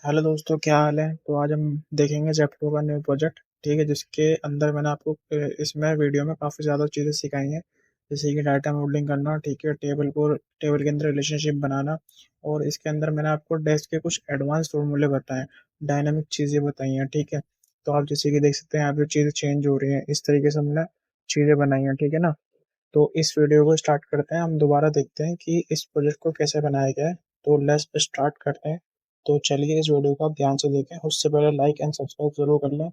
Hello दोस्तों, क्या हाल है। तो आज हम देखेंगे जेप्टो का न्यू प्रोजेक्ट। ठीक है, जिसके अंदर मैंने आपको इसमें वीडियो में काफ़ी ज़्यादा चीज़ें सिखाई हैं। जैसे कि डाटा मॉडलिंग करना, ठीक है, टेबल के अंदर रिलेशनशिप बनाना। और इसके अंदर मैंने आपको डेस्क के कुछ एडवांस फॉर्मूले बताए, डायनामिक चीज़ें बताई हैं। ठीक है, तो आप जैसे कि देख सकते हैं यहाँ पे चीज़ें चेंज हो रही हैं, इस तरीके से हमने चीज़ें बनाई हैं। ठीक है ना। तो इस वीडियो को स्टार्ट करते हैं, हम दोबारा देखते हैं कि इस प्रोजेक्ट को कैसे बनाया गया है। तो लेट्स स्टार्ट करते हैं। तो चलिए इस वीडियो को आप ध्यान से देखें, उससे पहले लाइक एंड सब्सक्राइब जरूर कर लें।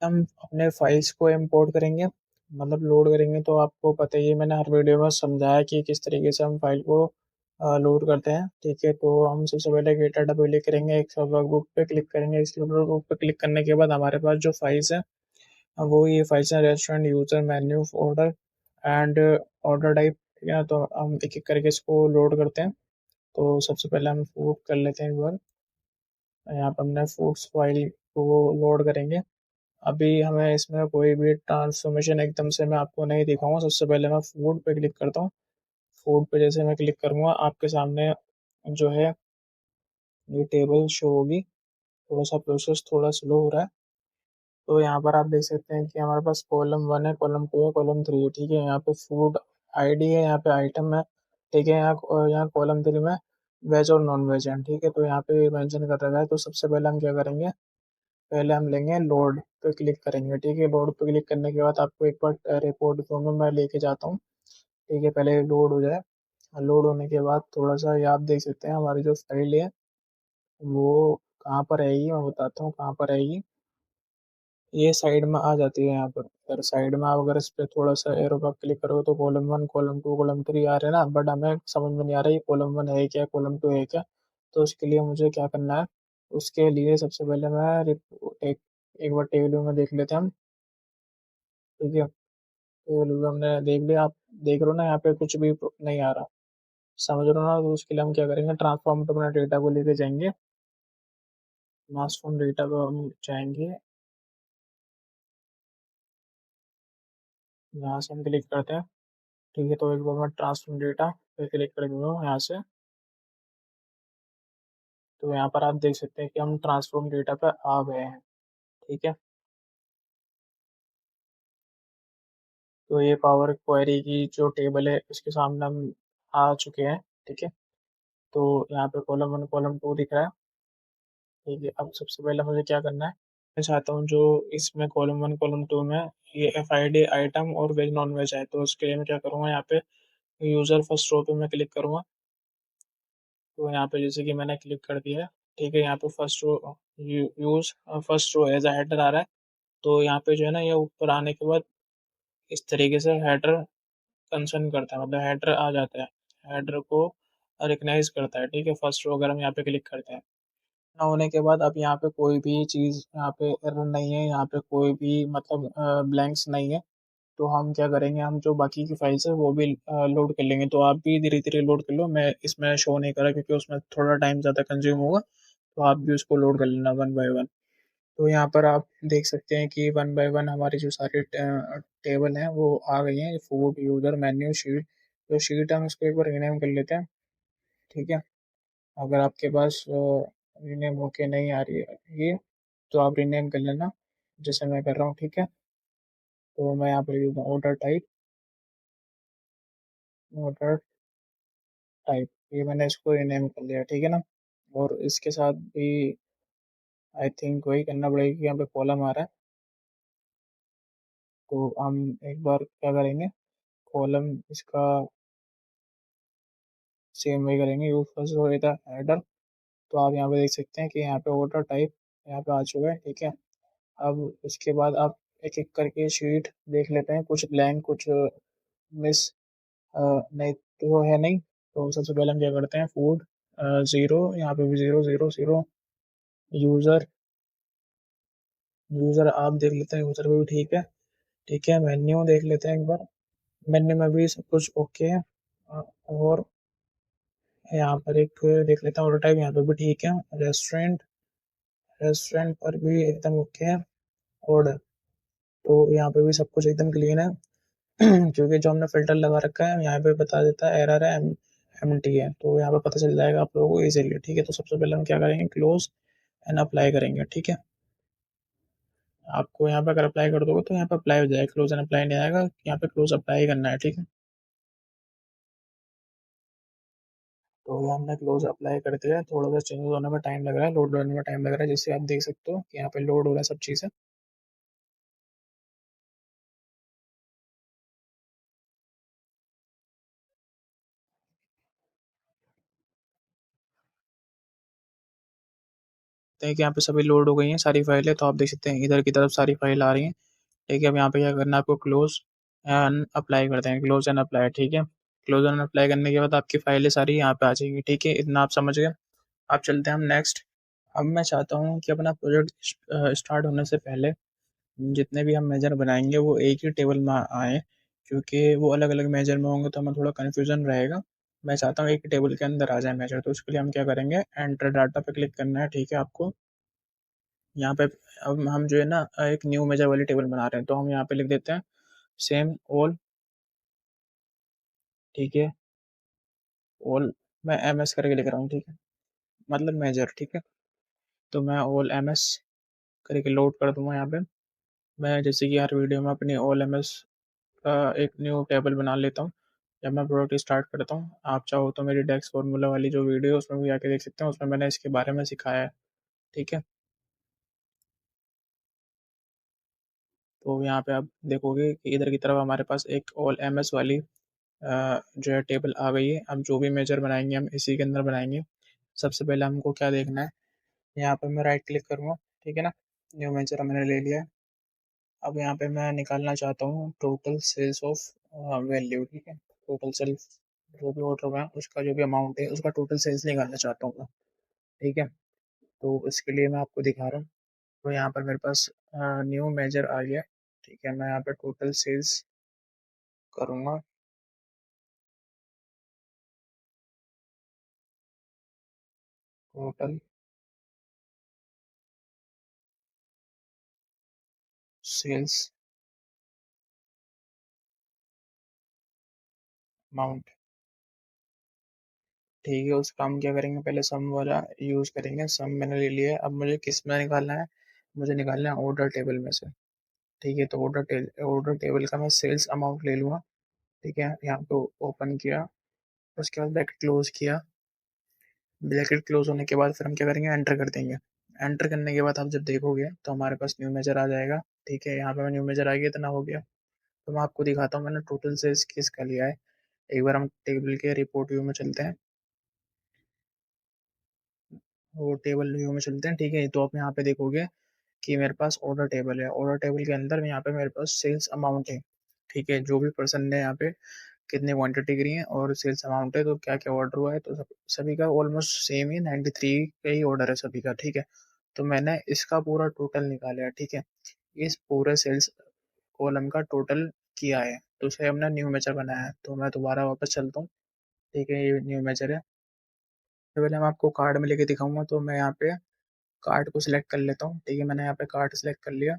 हम अपने फाइल्स को इंपोर्ट करेंगे, मतलब लोड करेंगे। तो आपको पता ही है, मैंने हर वीडियो में समझाया कि किस तरीके से हम फाइल को लोड करते हैं। ठीक है, तो हम सबसे पहले गेट डाटा पे क्लिक करेंगे, एक वर्कबुक पे क्लिक करेंगे। इस वर्कबुक पे क्लिक करने के बाद हमारे पास जो फाइल्स है, वो ये फाइल्स हैं: restaurant, user, menu, order and order type. ठीक है, तो हम एक एक करके इसको लोड करते हैं। तो सबसे पहले हम फूड कर लेते हैं एक बार। यहाँ पर हमने फूड्स फाइल को लोड करेंगे। अभी हमें इसमें कोई भी ट्रांसफॉर्मेशन एकदम से मैं आपको नहीं दिखाऊंगा। सबसे पहले मैं फूड पे क्लिक करता हूँ। फूड पे जैसे मैं क्लिक करूंगा, आपके सामने जो है ये टेबल शो होगी। थोड़ा सा प्रोसेस थोड़ा स्लो हो रहा है। तो यहाँ पर आप देख सकते हैं कि हमारे पास कॉलम 1 है, कॉलम 2 है, कॉलम 3 है। ठीक है, यहाँ पे फूड आईडी है, यहाँ पे आइटम है। ठीक है, यहाँ कॉलम 3 में वेज और नॉन वेज है। ठीक है, तो यहाँ पे मेंशन कर रखा है। तो सबसे पहले हम क्या करेंगे, पहले हम लेंगे लोड पे क्लिक करेंगे। ठीक है, लोड पे क्लिक करने के बाद आपको एक बार रिपोर्ट को मैं लेके जाता हूँ। ठीक है, पहले लोड हो जाए। लोड होने के बाद थोड़ा सा ये आप देख सकते हैं हमारी जो फाइल है वो कहाँ पर रहेगी, मैं बताता हूँ कहाँ पर रहेगी। ये साइड में आ जाती है। यहाँ पर अगर साइड में आप अगर इस पे थोड़ा सा एरो पर क्लिक करोगे तो कॉलम 1, कॉलम 2, कॉलम 3 आ रहे हैं ना। बट हमें समझ में नहीं आ रहा ये कॉलम 1 है क्या, कॉलम 2 है क्या। तो उसके लिए मुझे क्या करना है, उसके लिए सबसे पहले मैं एक बार टेबल व्यू में देख लेते हैं हम। ठीक है, टेबल व्यू हमने देख लिया। आप देख रहे हो ना, यहाँ पे कुछ भी नहीं आ रहा, समझ रहे हो ना। तो उसके लिए हम क्या करेंगे, ट्रांसफॉर्म तो अपने डेटा को लेके जाएंगे। ट्रांसफॉर्म डेटा को हम जाएंगे, यहाँ से हम क्लिक करते हैं। ठीक है, तो एक बार मैं ट्रांसफॉर्म डेटा पे क्लिक कर दूंगा यहाँ से। तो यहाँ पर आप देख सकते हैं कि हम ट्रांसफॉर्म डेटा पे आ गए हैं। ठीक है, तो ये पावर क्वेरी की जो टेबल है उसके सामने हम आ चुके हैं। ठीक है, तो यहाँ पे कॉलम 1, कॉलम 2 दिख रहा है। ठीक है, अब सबसे पहले मुझे क्या करना है, मैं चाहता हूँ जो इसमें कॉलम 1, कॉलम 2 में ये एफ आई डी आइटम और वेज नॉन वेज है। तो उसके लिए मैं क्या करूँगा, यहाँ पे यूज़र फर्स्ट रो पे मैं क्लिक करूँगा। तो यहाँ पे जैसे कि मैंने क्लिक कर दिया है। ठीक है, यहाँ पे first row use first row as a header आ रहा है। तो यहाँ पे जो है ना, ये ऊपर आने के बाद इस तरीके से हेडर कंसर्न करता है, मतलब हेडर आ जाता है, हेडर को रिकग्नाइज करता है। ठीक है, फर्स्ट रो अगर हम यहाँ पे क्लिक करते हैं ना, होने के बाद अब यहाँ पे कोई भी चीज़ यहाँ पे एरर नहीं है, यहाँ पे कोई भी मतलब ब्लैंक्स नहीं है। तो हम क्या करेंगे, हम जो बाकी की फाइल्स है वो भी लोड कर लेंगे। तो आप भी धीरे धीरे लोड कर लो, मैं इसमें शो नहीं करा क्योंकि उसमें थोड़ा टाइम ज़्यादा कंज्यूम होगा। तो आप भी उसको लोड कर लेना वन बाय वन। तो यहाँ पर आप देख सकते हैं कि वन बाय वन हमारी जो सारी टेबल हैं वो आ गई हैं। Food, user, menu, sheet. जो शीट है हम उसको एक बार रीनेम कर लेते हैं। ठीक है, अगर आपके पास रीनेम होके नहीं आ रही है ये, तो आप रीनेम कर लेना जैसे मैं कर रहा हूँ। ठीक है, तो मैं यहाँ पर use order type, order type, ये मैंने इसको रीनेम कर लिया। ठीक है ना। और इसके साथ भी आई थिंक वही करना पड़ेगा कि यहाँ पे कॉलम आ रहा है। तो हम एक बार क्या करेंगे, कॉलम इसका सेम वही करेंगे, यूज फर्स्ट हो था हेडर। तो आप यहाँ पे देख सकते हैं कि यहाँ पे ऑर्डर टाइप यहाँ पे आ चुका है। ठीक है, अब इसके बाद आप एक एक करके शीट देख लेते हैं, कुछ ब्लैंक कुछ मिस नहीं तो है नहीं। तो सबसे पहले हम क्या करते हैं, फूड ज़ीरो, यहाँ पे भी zero zero zero. User, user आप देख लेते हैं, यूज़र भी ठीक है। ठीक है, मेन्यू देख लेते हैं एक बार। मेन्यू में भी सब कुछ ओके है। और यहाँ पर एक देख लेता हूँ, ऑर्डर टाइप यहाँ पे भी ठीक है। रेस्टोरेंट, रेस्टोरेंट पर भी एकदम ओके है। ऑर्डर, तो यहाँ पे भी सब कुछ एकदम क्लीन है। क्योंकि जो हमने फिल्टर लगा रखा है यहाँ पे बता देता है एरर है, एम्प्टी है, तो यहाँ पे पता चल जाएगा आप लोगों को इजीली। ठीक है, तो सबसे पहले हम क्या करेंगे, क्लोज एंड अप्लाई करेंगे। ठीक है, आपको यहाँ पे अगर अप्लाई कर दोगे तो यहाँ पे अप्लाई हो जाएगा, क्लोज एंड अप्लाई नहीं आएगा, यहाँ पे क्लोज अप्लाई करना है। ठीक है, तो ये हमने क्लोज अप्लाई कर दिया है। थोड़ा सा चेंज होने में टाइम लग रहा है, लोड होने में टाइम लग रहा है, जिससे आप देख सकते हो कि यहाँ पे लोड हो रहा है सब चीज़ें। देखिए कि यहाँ पे सभी लोड हो गई हैं सारी फाइलें, तो आप देख सकते हैं इधर की तरफ सारी फाइल आ रही हैं। ठीक है, अब यहाँ पे क्या करना है आपको, क्लोज एंड अप्लाई करते हैं, क्लोज एंड अप्लाई। ठीक है, क्लोज एंड अप्लाई करने के बाद आपकी फाइलें सारी यहाँ पे आ जाएंगी। ठीक है, इतना आप समझ गए। अब चलते हैं हम नेक्स्ट। अब मैं चाहता हूँ कि अपना प्रोजेक्ट स्टार्ट होने से पहले जितने भी हम मेजर बनाएंगे वो एक ही टेबल में आए, क्योंकि वो अलग अलग मेजर में होंगे तो हमें थोड़ा कन्फ्यूजन रहेगा। मैं चाहता हूँ एक ही टेबल के अंदर आ जाए मेजर, तो उसके लिए हम क्या करेंगे, एंटर डाटा पे क्लिक करना है। ठीक है, आपको यहाँ पे अब हम जो है ना एक न्यू मेजर वाली टेबल बना रहे हैं, तो हम यहाँ पे लिख देते हैं सेम ऑल। ठीक है, ऑल मैं एम एस करके लिख रहा हूँ। ठीक है, मतलब मेजर। ठीक है, तो मैं ऑल एम एस करके लोड कर दूंगा यहाँ पे। मैं जैसे कि हर वीडियो में अपनी ऑल एम एस का एक न्यू टेबल बना लेता हूँ जब मैं प्रोडक्ट स्टार्ट करता हूँ। आप चाहो तो मेरी डेक्स फार्मूला वाली जो वीडियो है उसमें भी आके देख सकते हैं, उसमें मैंने इसके बारे में सिखाया है। ठीक है, तो यहाँ पे आप देखोगे कि इधर की तरफ हमारे पास एक ऑल एम एस वाली जो है टेबल आ गई है। अब जो भी मेजर बनाएंगे हम इसी के अंदर बनाएंगे। सबसे पहले हमको क्या देखना है, यहाँ पे मैं राइट क्लिक करूँगा। ठीक है ना, न्यू मेजर मैंने ले लिया है। अब यहाँ पे मैं निकालना चाहता हूँ टोटल सेल्स ऑफ वैल्यू। ठीक है, टोटल सेल्स जो भी ऑर्डर हुआ है उसका जो भी अमाउंट है उसका टोटल सेल्स निकालना चाहता हूँ मैं। ठीक है, तो इसके लिए मैं आपको दिखा रहा हूँ। तो यहाँ पर मेरे पास न्यू मेजर आ गया। ठीक है, मैं यहाँ पे टोटल सेल्स करूँगा। Total sales amount. ठीक है, उसका हम क्या करेंगे, पहले सम वाला यूज़ करेंगे। सम मैंने ले लिया है। अब मुझे किस में निकालना है, मुझे निकालना है ऑर्डर टेबल में से। ठीक है, तो ऑर्डर टेबल का मैं सेल्स अमाउंट ले लूँगा। ठीक है, यहाँ पे ओपन किया, उसके बाद ब्रैकेट क्लोज किया। ब्रैकेट क्लोज होने के बाद फिर हम क्या करेंगे, एंटर कर देंगे। एंटर करने के बाद आप जब देखोगे तो हमारे पास न्यू मेजर आ जाएगा। ठीक है, यहाँ पे न्यू मेजर आ गया, इतना हो गया। तो मैं आपको दिखाता हूँ मैंने टोटल सेल्स किसका लिया है। एक बार हम टेबल के रिपोर्ट व्यू में चलते हैं, वो टेबल व्यू में चलते हैं। ठीक है, तो आप यहाँ पे देखोगे कि मेरे पास ऑर्डर टेबल है। ऑर्डर टेबल के अंदर यहाँ पे मेरे पास सेल्स अमाउंट है। ठीक है, जो भी पर्सन ने यहाँ पे कितनी क्वांटिटी करी है और सेल्स अमाउंट है, तो क्या क्या ऑर्डर हुआ है, तो सभी का ऑलमोस्ट सेम ही 93 का ही ऑर्डर है सभी का। ठीक है, तो मैंने इसका पूरा टोटल निकाला है। ठीक है, इस पूरे सेल्स कॉलम का टोटल किया है, तो उसे हमने न्यू मेजर बनाया है। तो मैं दोबारा वापस चलता हूँ। ठीक है, ये न्यू मेजर है। तो पहले मैं आपको कार्ड में लेके दिखाऊंगा, तो मैं यहाँ पे कार्ड को सिलेक्ट कर लेता हूँ। ठीक है, मैंने यहाँ पे कार्ड सिलेक्ट कर लिया।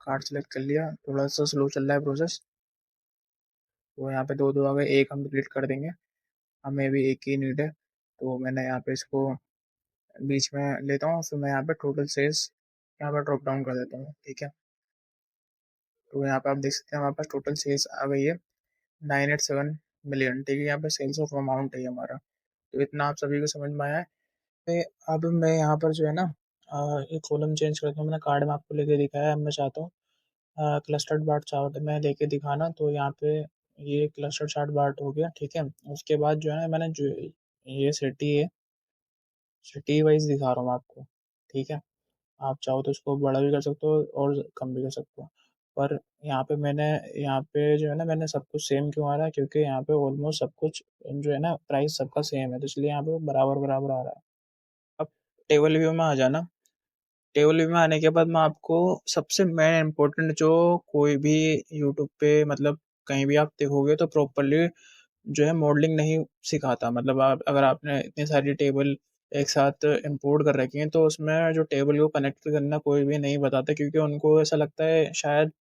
कार्ड सेलेक्ट कर लिया, थोड़ा सा स्लो चल रहा है प्रोसेस। तो यहाँ पे दो दो आ गए, एक हम डिलीट कर देंगे, हमें भी एक ही नीड है। तो मैंने यहाँ पे इसको बीच में लेता हूँ, फिर मैं यहाँ पे टोटल सेल्स यहाँ पे ड्रॉप डाउन कर देता हूँ। ठीक है, तो यहाँ पे आप देख सकते हैं हमारे पास टोटल सेल्स आ गई है 987 मिलियन। ठीक है, यहाँ पे सेल्स ऑफ अमाउंट है हमारा। तो इतना आप सभी को समझ में आया है। अब मैं यहाँ पर जो है ना ये कॉलम चेंज करता हूँ। मैंने कार्ड में आपको लेके दिखाया है, अब मैं चाहता हूँ क्लस्टर्ड बार्ट चार्ट में लेके दिखाना। तो यहाँ पे ये क्लस्टर्ड चार्ट बार्ट हो गया। ठीक है, उसके बाद जो है ना मैंने जो ये सिटी है, सिटी वाइज दिखा रहा हूँ आपको। ठीक है, आप चाहो तो इसको बड़ा भी कर सकते हो और कम भी कर सकते हो। पर यहाँ पे मैंने यहाँ पे जो है ना मैंने सब कुछ सेम क्यों आ रहा है, क्योंकि यहाँ पे ऑलमोस्ट सब कुछ जो है ना प्राइस सबका सेम है, तो इसलिए यहाँ पे बराबर बराबर आ रहा है। अब टेबल व्यू में आ जाना। टेबल व्यू में आने के बाद मैं आपको सबसे मेन इम्पोर्टेंट जो कोई भी यूट्यूब पे मतलब कहीं भी आप देखोगे तो प्रॉपरली जो है मॉडलिंग नहीं सिखाता। मतलब आप अगर आपने इतनी सारी टेबल एक साथ इंपोर्ट कर रखी हैं तो उसमें जो टेबल को कनेक्ट करना कोई भी नहीं बताता, क्योंकि उनको ऐसा लगता है शायद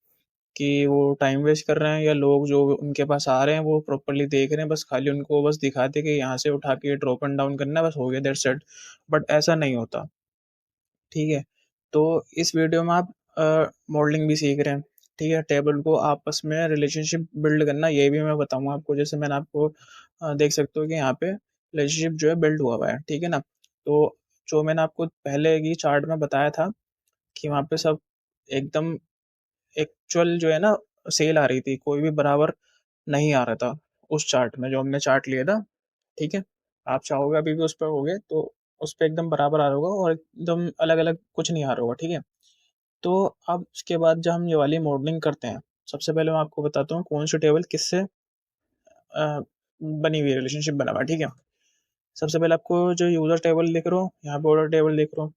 कि वो टाइम वेस्ट कर रहे हैं या लोग जो उनके पास आ रहे हैं वो प्रॉपर्ली देख रहे हैं, बस खाली उनको बस दिखाते कि यहाँ से उठा के ड्रॉप एंड डाउन करना है, बस हो गया, दैट्स इट। बट ऐसा नहीं होता, ठीक है? तो इस वीडियो में आप मॉडलिंग भी सीख रहे हैं, ठीक है? टेबल को आपस में रिलेशनशिप बिल्ड करना ये भी मैं बताऊँगा आपको। जैसे मैंने आपको देख सकते हो कि यहाँ पे रिलेशनशिप जो है बिल्ड हुआ है, ठीक है ना? तो जो मैंने आपको पहले की चार्ट में बताया था कि वहाँ पे सब एकदम एक्चुअल जो है ना सेल आ रही थी, कोई भी बराबर नहीं आ रहा था उस चार्ट में, जो हमने चार्ट लिया था, ठीक है? आप चाहोगे अभी भी उस पे होगे तो उस पे एकदम बराबर आ रहा होगा और एकदम अलग-अलग कुछ नहीं आ रहा होगा, ठीक है? तो अब उसके बाद जब हम ये वाली मॉडलिंग करते हैं, सबसे पहले मैं आपको बताता हूँ कौन सी टेबल किससे अ, बनी हुई है, रिलेशनशिप बना हुआ है, ठीक है? सबसे पहले आपको जो यूज़र टेबल दिख रहा हो, यहाँ पे ऑर्डर टेबल दिख रहा हो,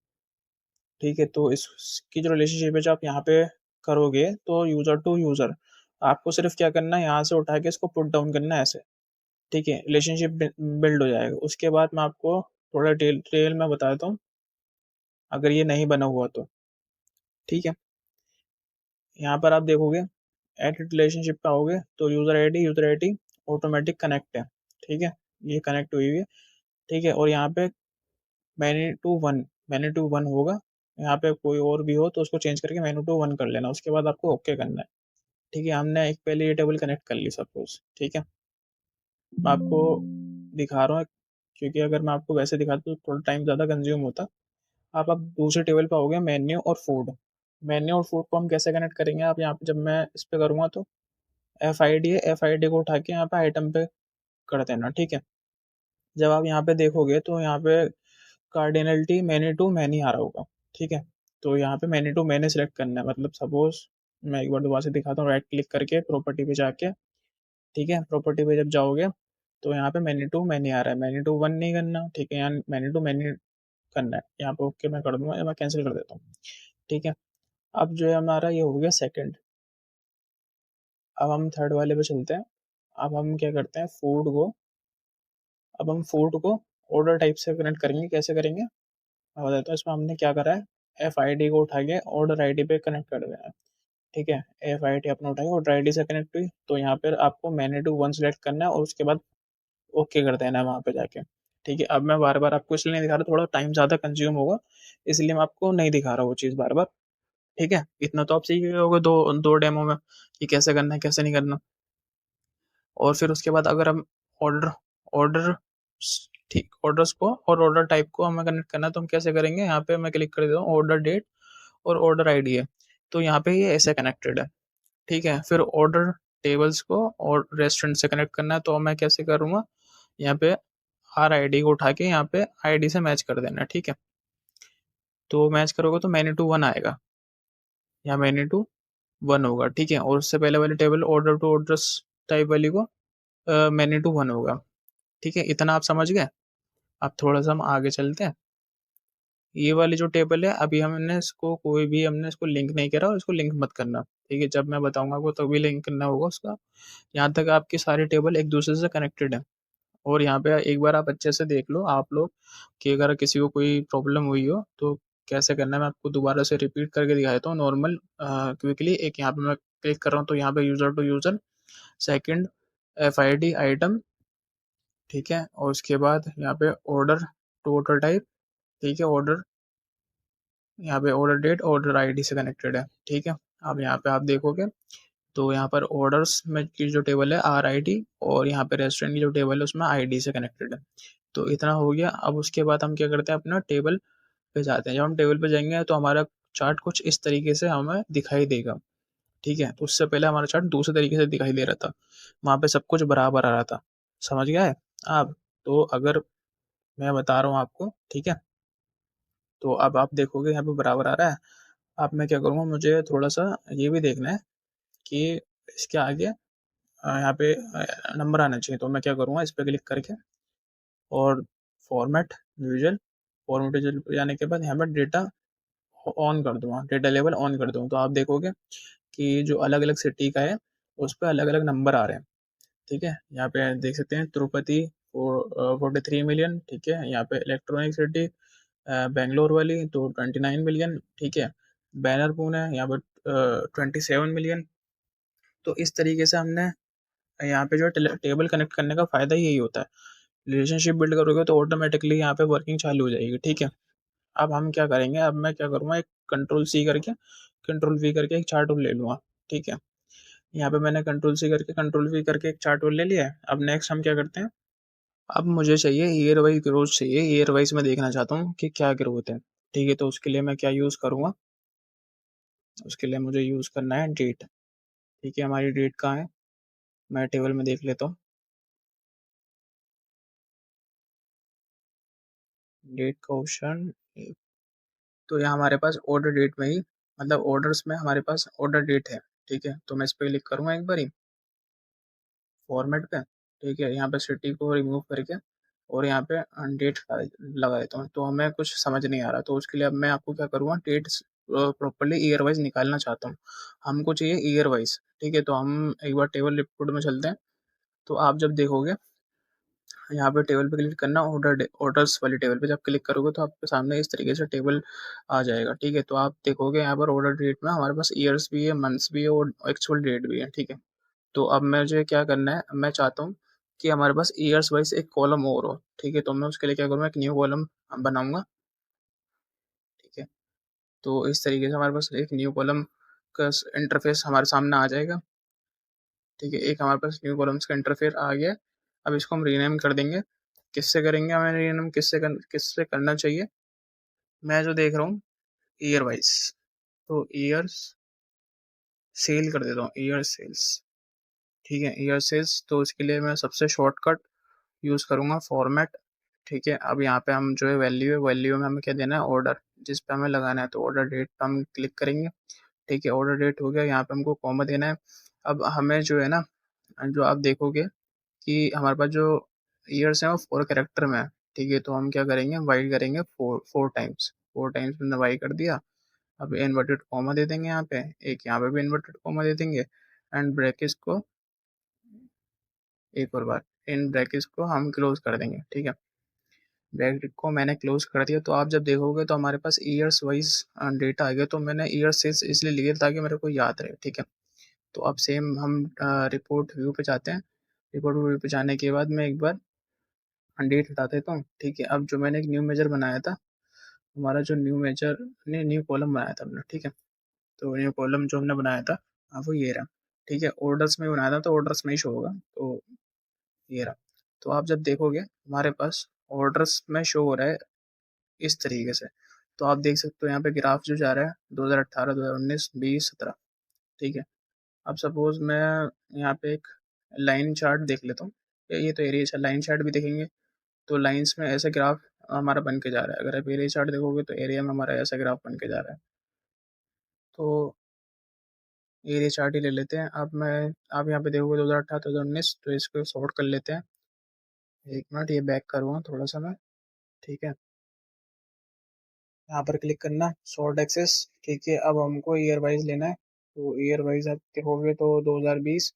ठीक है? तो इसकी जो रिलेशनशिप है जो आप यहाँ पे करोगे तो यूज़र टू यूज़र, आपको सिर्फ़ क्या करना है, यहाँ से उठा के इसको पुट डाउन करना है ऐसे, ठीक है? रिलेशनशिप बिल्ड हो जाएगा। उसके बाद मैं आपको थोड़ा डिटेल में बता देता हूँ, अगर ये नहीं बना हुआ तो, ठीक है? यहाँ पर आप देखोगे ऐड रिलेशनशिप पे आओगे तो यूज़र आईडी ऑटोमेटिक कनेक्ट है, ठीक है? ये कनेक्ट हुई हुई है, ठीक है? और यहाँ पे मैनी टू वन होगा, यहाँ पे कोई और भी हो तो उसको चेंज करके मैनी टू वन कर लेना, उसके बाद आपको ओके करना है, ठीक है? हमने एक पहले ये टेबल कनेक्ट कर ली सपोज़, ठीक है? मैं आपको दिखा रहा हूँ क्योंकि अगर मैं आपको वैसे दिखाता तो थोड़ा टाइम ज़्यादा कंज़्यूम होता। आप दूसरे टेबल पे आओगे मेन्यू और फूड। मेन्यू और फूड को हम कैसे कनेक्ट करेंगे, आप यहाँ पे जब मैं इस पे करूँगा तो एफआईडी है, एफआईडी को उठा के यहाँ पे आइटम पे कर देना, ठीक है? जब आप यहाँ पे देखोगे तो यहाँ पे कार्डिनलिटी मैनी टू मैनी आ रहा होगा, ठीक है? तो यहाँ पे मैनी टू मैनी सेलेक्ट करना है, मतलब सपोज़ मैं एक बार दोबारा से दिखाता हूँ, राइट क्लिक करके प्रॉपर्टी पे जाके, ठीक है? प्रॉपर्टी पे जब जाओगे तो यहाँ पे मैनी टू मैनी आ रहा है, मैनी टू वन नहीं करना, ठीक है? यहाँ मैनी टू मैनी करना है, यहाँ पे ओके मैं कर दूँगा या मैं कैंसल कर देता हूँ, ठीक है? अब जो है हमारा ये हो गया सेकंड। अब हम थर्ड वाले पे चलते हैं। अब हम क्या करते हैं, अब हम फूड को ऑर्डर टाइप से कनेक्ट करेंगे। कैसे करेंगे? मैं बताता हूँ। इसमें हमने क्या करा है, एफआईडी को उठा के ऑर्डर आईडी पे कनेक्ट कर देना है, ठीक है? एफआईडी आपने उठाई, ऑर्डर आईडी से कनेक्ट हुई, तो यहाँ पर आपको मैनी टू वन सेलेक्ट करना है और उसके बाद ओके कर देना है वहाँ पे जाके, ठीक है? अब मैं बार-बार आपको इसलिए नहीं दिखा रहा, थोड़ा टाइम ज़्यादा कंज़्यूम होगा, इसलिए मैं आपको नहीं दिखा रहा वो चीज़ बार-बार, ठीक है? इतना तो आप सीख गए होगे 2 डेमो में कि कैसे करना है, कैसे नहीं करना। और फिर उसके बाद अगर हम ऑर्डर ऑर्डर ठीक ऑर्डर्स को और ऑर्डर टाइप को हमें कनेक्ट करना है तो हम कैसे करेंगे, यहाँ पे मैं क्लिक कर देता हूँ, ऑर्डर डेट और ऑर्डर आईडी है, तो यहाँ पे ये ऐसे कनेक्टेड है, ठीक है? फिर ऑर्डर टेबल्स को और रेस्टोरेंट से कनेक्ट करना है तो मैं कैसे करूँगा, यहाँ पे आर आईडी को उठा के यहाँ पे आईडी से मैच कर देना है, ठीक है? तो मैच करोगे तो मैनी टू वन आएगा, यहाँ मैनी टू वन होगा, ठीक है? और उससे पहले वाली table order to orders type वाली को मैनी टू वन होगा, ठीक है? इतना आप समझ गए? अब थोड़ा-सा हम आगे चलते हैं। ये वाली जो टेबल है, अभी हमने इसको कोई भी हमने इसको लिंक नहीं करा और इसको लिंक मत करना, ठीक है? जब मैं बताऊँगा आपको तभी लिंक करना होगा उसका। यहाँ तक आपकी सारी टेबल एक-दूसरे से कनेक्टेड है और यहाँ पे एक बार आप अच्छे से देख लो आप लोग कि अगर किसी को कोई प्रॉब्लम हुई हो, तो कैसे करना है, मैं आपको दोबारा से रिपीट करके दिखा देता हूँ नॉर्मल क्विकली। एक यहाँ पे मैं क्लिक कर रहा हूँ, तो यहाँ पे user to user, second FID item, ठीक है? और उसके बाद यहाँ पे ऑर्डर टू ऑर्डर टाइप, ठीक है? ऑर्डर यहाँ पे ऑर्डर डेट ऑर्डर आईडी से कनेक्टेड है, ठीक है? अब यहाँ पे आप देखोगे तो यहाँ पर ऑर्डर्स में की जो टेबल है आर आई डी और यहाँ पे रेस्टोरेंट की जो टेबल है उसमें आई डी से कनेक्टेड है। तो इतना हो गया। अब उसके बाद हम क्या करते हैं, अपना टेबल पे जाते हैं। जब हम टेबल पे जाएंगे तो हमारा चार्ट कुछ इस तरीके से हमें दिखाई देगा, ठीक है? तो उससे पहले हमारा चार्ट दूसरे तरीके से दिखाई दे रहा था, वहाँ पे सब कुछ बराबर आ रहा था, समझ गए आप? तो अगर मैं बता रहा हूँ आपको, ठीक है? तो अब आप देखोगे यहाँ पे बराबर आ रहा है। अब मैं क्या करूँगा, मुझे थोड़ा-सा ये भी देखना है कि इसके आगे यहाँ पे नंबर आना चाहिए, तो मैं क्या करूँगा, इस पे क्लिक करके और फॉर्मेट विजुअल, फॉर्मेट विजुअल पे जाने के बाद यहाँ पे डेटा ऑन कर दूँगा, डेटा लेवल ऑन कर दूँगा, तो आप देखोगे कि जो अलग-अलग सिटी का है, उस पे अलग-अलग नंबर आ रहे हैं, ठीक है? यहाँ पे देख सकते हैं तिरुपति 43 मिलियन, ठीक है? यहाँ पे इलेक्ट्रॉनिक सिटी बैंगलोर वाली तो 29 मिलियन, ठीक है? बैनर पुणे यहाँ पर 27 मिलियन, तो इस तरीके से हमने यहाँ पे जो टेबल कनेक्ट करने का फ़ायदा यही होता है। रिलेशनशिप बिल्ड करोगे तो ऑटोमेटिकली यहाँ पे वर्किंग चालू हो जाएगी, ठीक है। अब हम क्या करेंगे, अब मैं क्या करूँगा, एक कंट्रोल सी करके कंट्रोल वी करके एक चार्ट टूल ले लूँगा, ठीक है। यहाँ पे मैंने कंट्रोल सी करके कंट्रोल वी करके एक चार्ट टूल ले लिया है। अब नेक्स्ट हम क्या करते हैं, अब मुझे चाहिए ईयर वाइज ग्रोथ चाहिए, ईयर वाइज मैं देखना चाहता हूँ कि क्या ग्रोथ है, ठीक है। तो उसके लिए मैं क्या यूज़ करूँगा, उसके लिए मुझे यूज़ करना है डेट, ठीक है। हमारी डेट कहाँ है, मैं टेबल में देख लेता हूँ डेट का ऑप्शन। तो यहाँ हमारे पास ऑर्डर डेट में ही, मतलब ऑर्डर्स में हमारे पास ऑर्डर डेट है, ठीक है। तो मैं इस पर क्लिक करूँगा एक बारी फॉर्मेट पे, ठीक है। यहाँ पे सिटी को रिमूव करके और यहाँ पे डेट लगा देता हूँ। तो हमें कुछ समझ नहीं आ रहा, तो उसके लिए अब मैं आपको क्या करूँगा, डेट्स प्रॉपरली ईयर वाइज निकालना चाहता हूँ। हमको चाहिए ईयर वाइज, ठीक है। तो हम एक बार टेबल रिपोर्ट में चलते हैं। तो आप जब देखोगे यहाँ पे टेबल पे क्लिक करना, ऑर्डर्स वाली टेबल पे जब क्लिक करोगे तो आपके सामने इस तरीके से टेबल आ जाएगा, ठीक है। तो आप देखोगे यहाँ पर ऑर्डर डेट में हमारे पास ईयर्स भी है, मंथ्स भी है और एक्चुअल डेट भी है, ठीक है। तो अब मुझे क्या करना है, मैं चाहता हूँ कि हमारे पास ईयर्स वाइज एक कॉलम और हो, ठीक है। तो मैं उसके लिए क्या करूँगा, एक न्यू कॉलम बनाऊंगा, ठीक है। तो इस तरीके से हमारे पास एक न्यू कॉलम का इंटरफेस हमारे सामने आ जाएगा, ठीक है। एक हमारे पास न्यू कॉलम्स का इंटरफेस आ गया। अब इसको हम रीनेम कर देंगे। किससे करेंगे, हमें रीनेम किससे करना चाहिए, मैं जो देख रहा हूँ ईयर वाइज, तो ईयर्स सेल कर देता हूँ, ईयर सेल्स, ठीक है। ईयर सेल्स, तो इसके लिए मैं सबसे शॉर्टकट यूज़ करूँगा फॉर्मेट, ठीक है। अब यहाँ पे हम जो है वैल्यू में हमें क्या देना है, ऑर्डर, जिस पे हमें लगाना है। तो ऑर्डर डेट पे हम क्लिक करेंगे, ठीक है। ऑर्डर डेट हो गया, यहाँ पे हमको कॉमा देना है। अब हमें जो है ना, जो आप देखोगे कि हमारे पास जो ईयर्स हैं वो 4 कैरेक्टर में है, ठीक है। तो हम क्या करेंगे, वाई करेंगे 4 टाइम्स मैंने वाई कर दिया। अब इन्वर्टेड कॉमा दे देंगे यहाँ पे, एक यहाँ पे भी इन्वर्टेड कॉमा दे देंगे, एंड ब्रैकेट्स को एक और बार इन ब्रैकेट्स को हम क्लोज कर देंगे, ठीक है। ब्रैकेट को मैंने क्लोज कर दिया। तो आप जब देखोगे तो हमारे पास ईयर्स वाइज डेटा आ गया। तो मैंने ईयर सेल्स इसलिए लिए ताकि मेरे को याद रहे, ठीक है। तो अब सेम हम रिपोर्ट व्यू पे जाते हैं। रिपोर्ट व्यू पे जाने के बाद मैं एक बार डेट हटा देता हूँ, ठीक है। अब जो मैंने एक न्यू मेजर बनाया था, हमारा जो न्यू मेजर ने न्यू कॉलम बनाया था हमने, ठीक है। तो न्यू कॉलम जो हमने बनाया था, वो ये रहा, ठीक है। ऑर्डर्स में बनाया था तो ऑर्डर्स में ही शो होगा, तो ये रहा। तो आप जब देखोगे हमारे पास ऑर्डर्स में शो हो रहा है इस तरीके से। तो आप देख सकते हो यहाँ पे ग्राफ जो जा रहा है 2018, 2019, 20, 17, ठीक है। अब सपोज मैं यहाँ पे एक लाइन चार्ट देख लेता हूँ, ये तो एरिया लाइन चार्ट भी देखेंगे तो लाइंस में ऐसा ग्राफ हमारा बन के जा रहा है। अगर आप एरिया चार्ट देखोगे तो एरिया में हमारा ऐसा ग्राफ बन के जा रहा है। तो एरिया चार्ट ही ले लेते हैं। अब मैं, आप यहाँ पे देखोगे 2018, 2019, तो इसको सॉर्ट कर लेते हैं। एक मिनट, ये बैक करूँगा थोड़ा सा मैं, ठीक है। यहाँ पर क्लिक करना सॉर्ट एक्सेस, ठीक है। अब हमको ईयर वाइज लेना है, तो ईयर वाइज आप देखोगे तो 2020,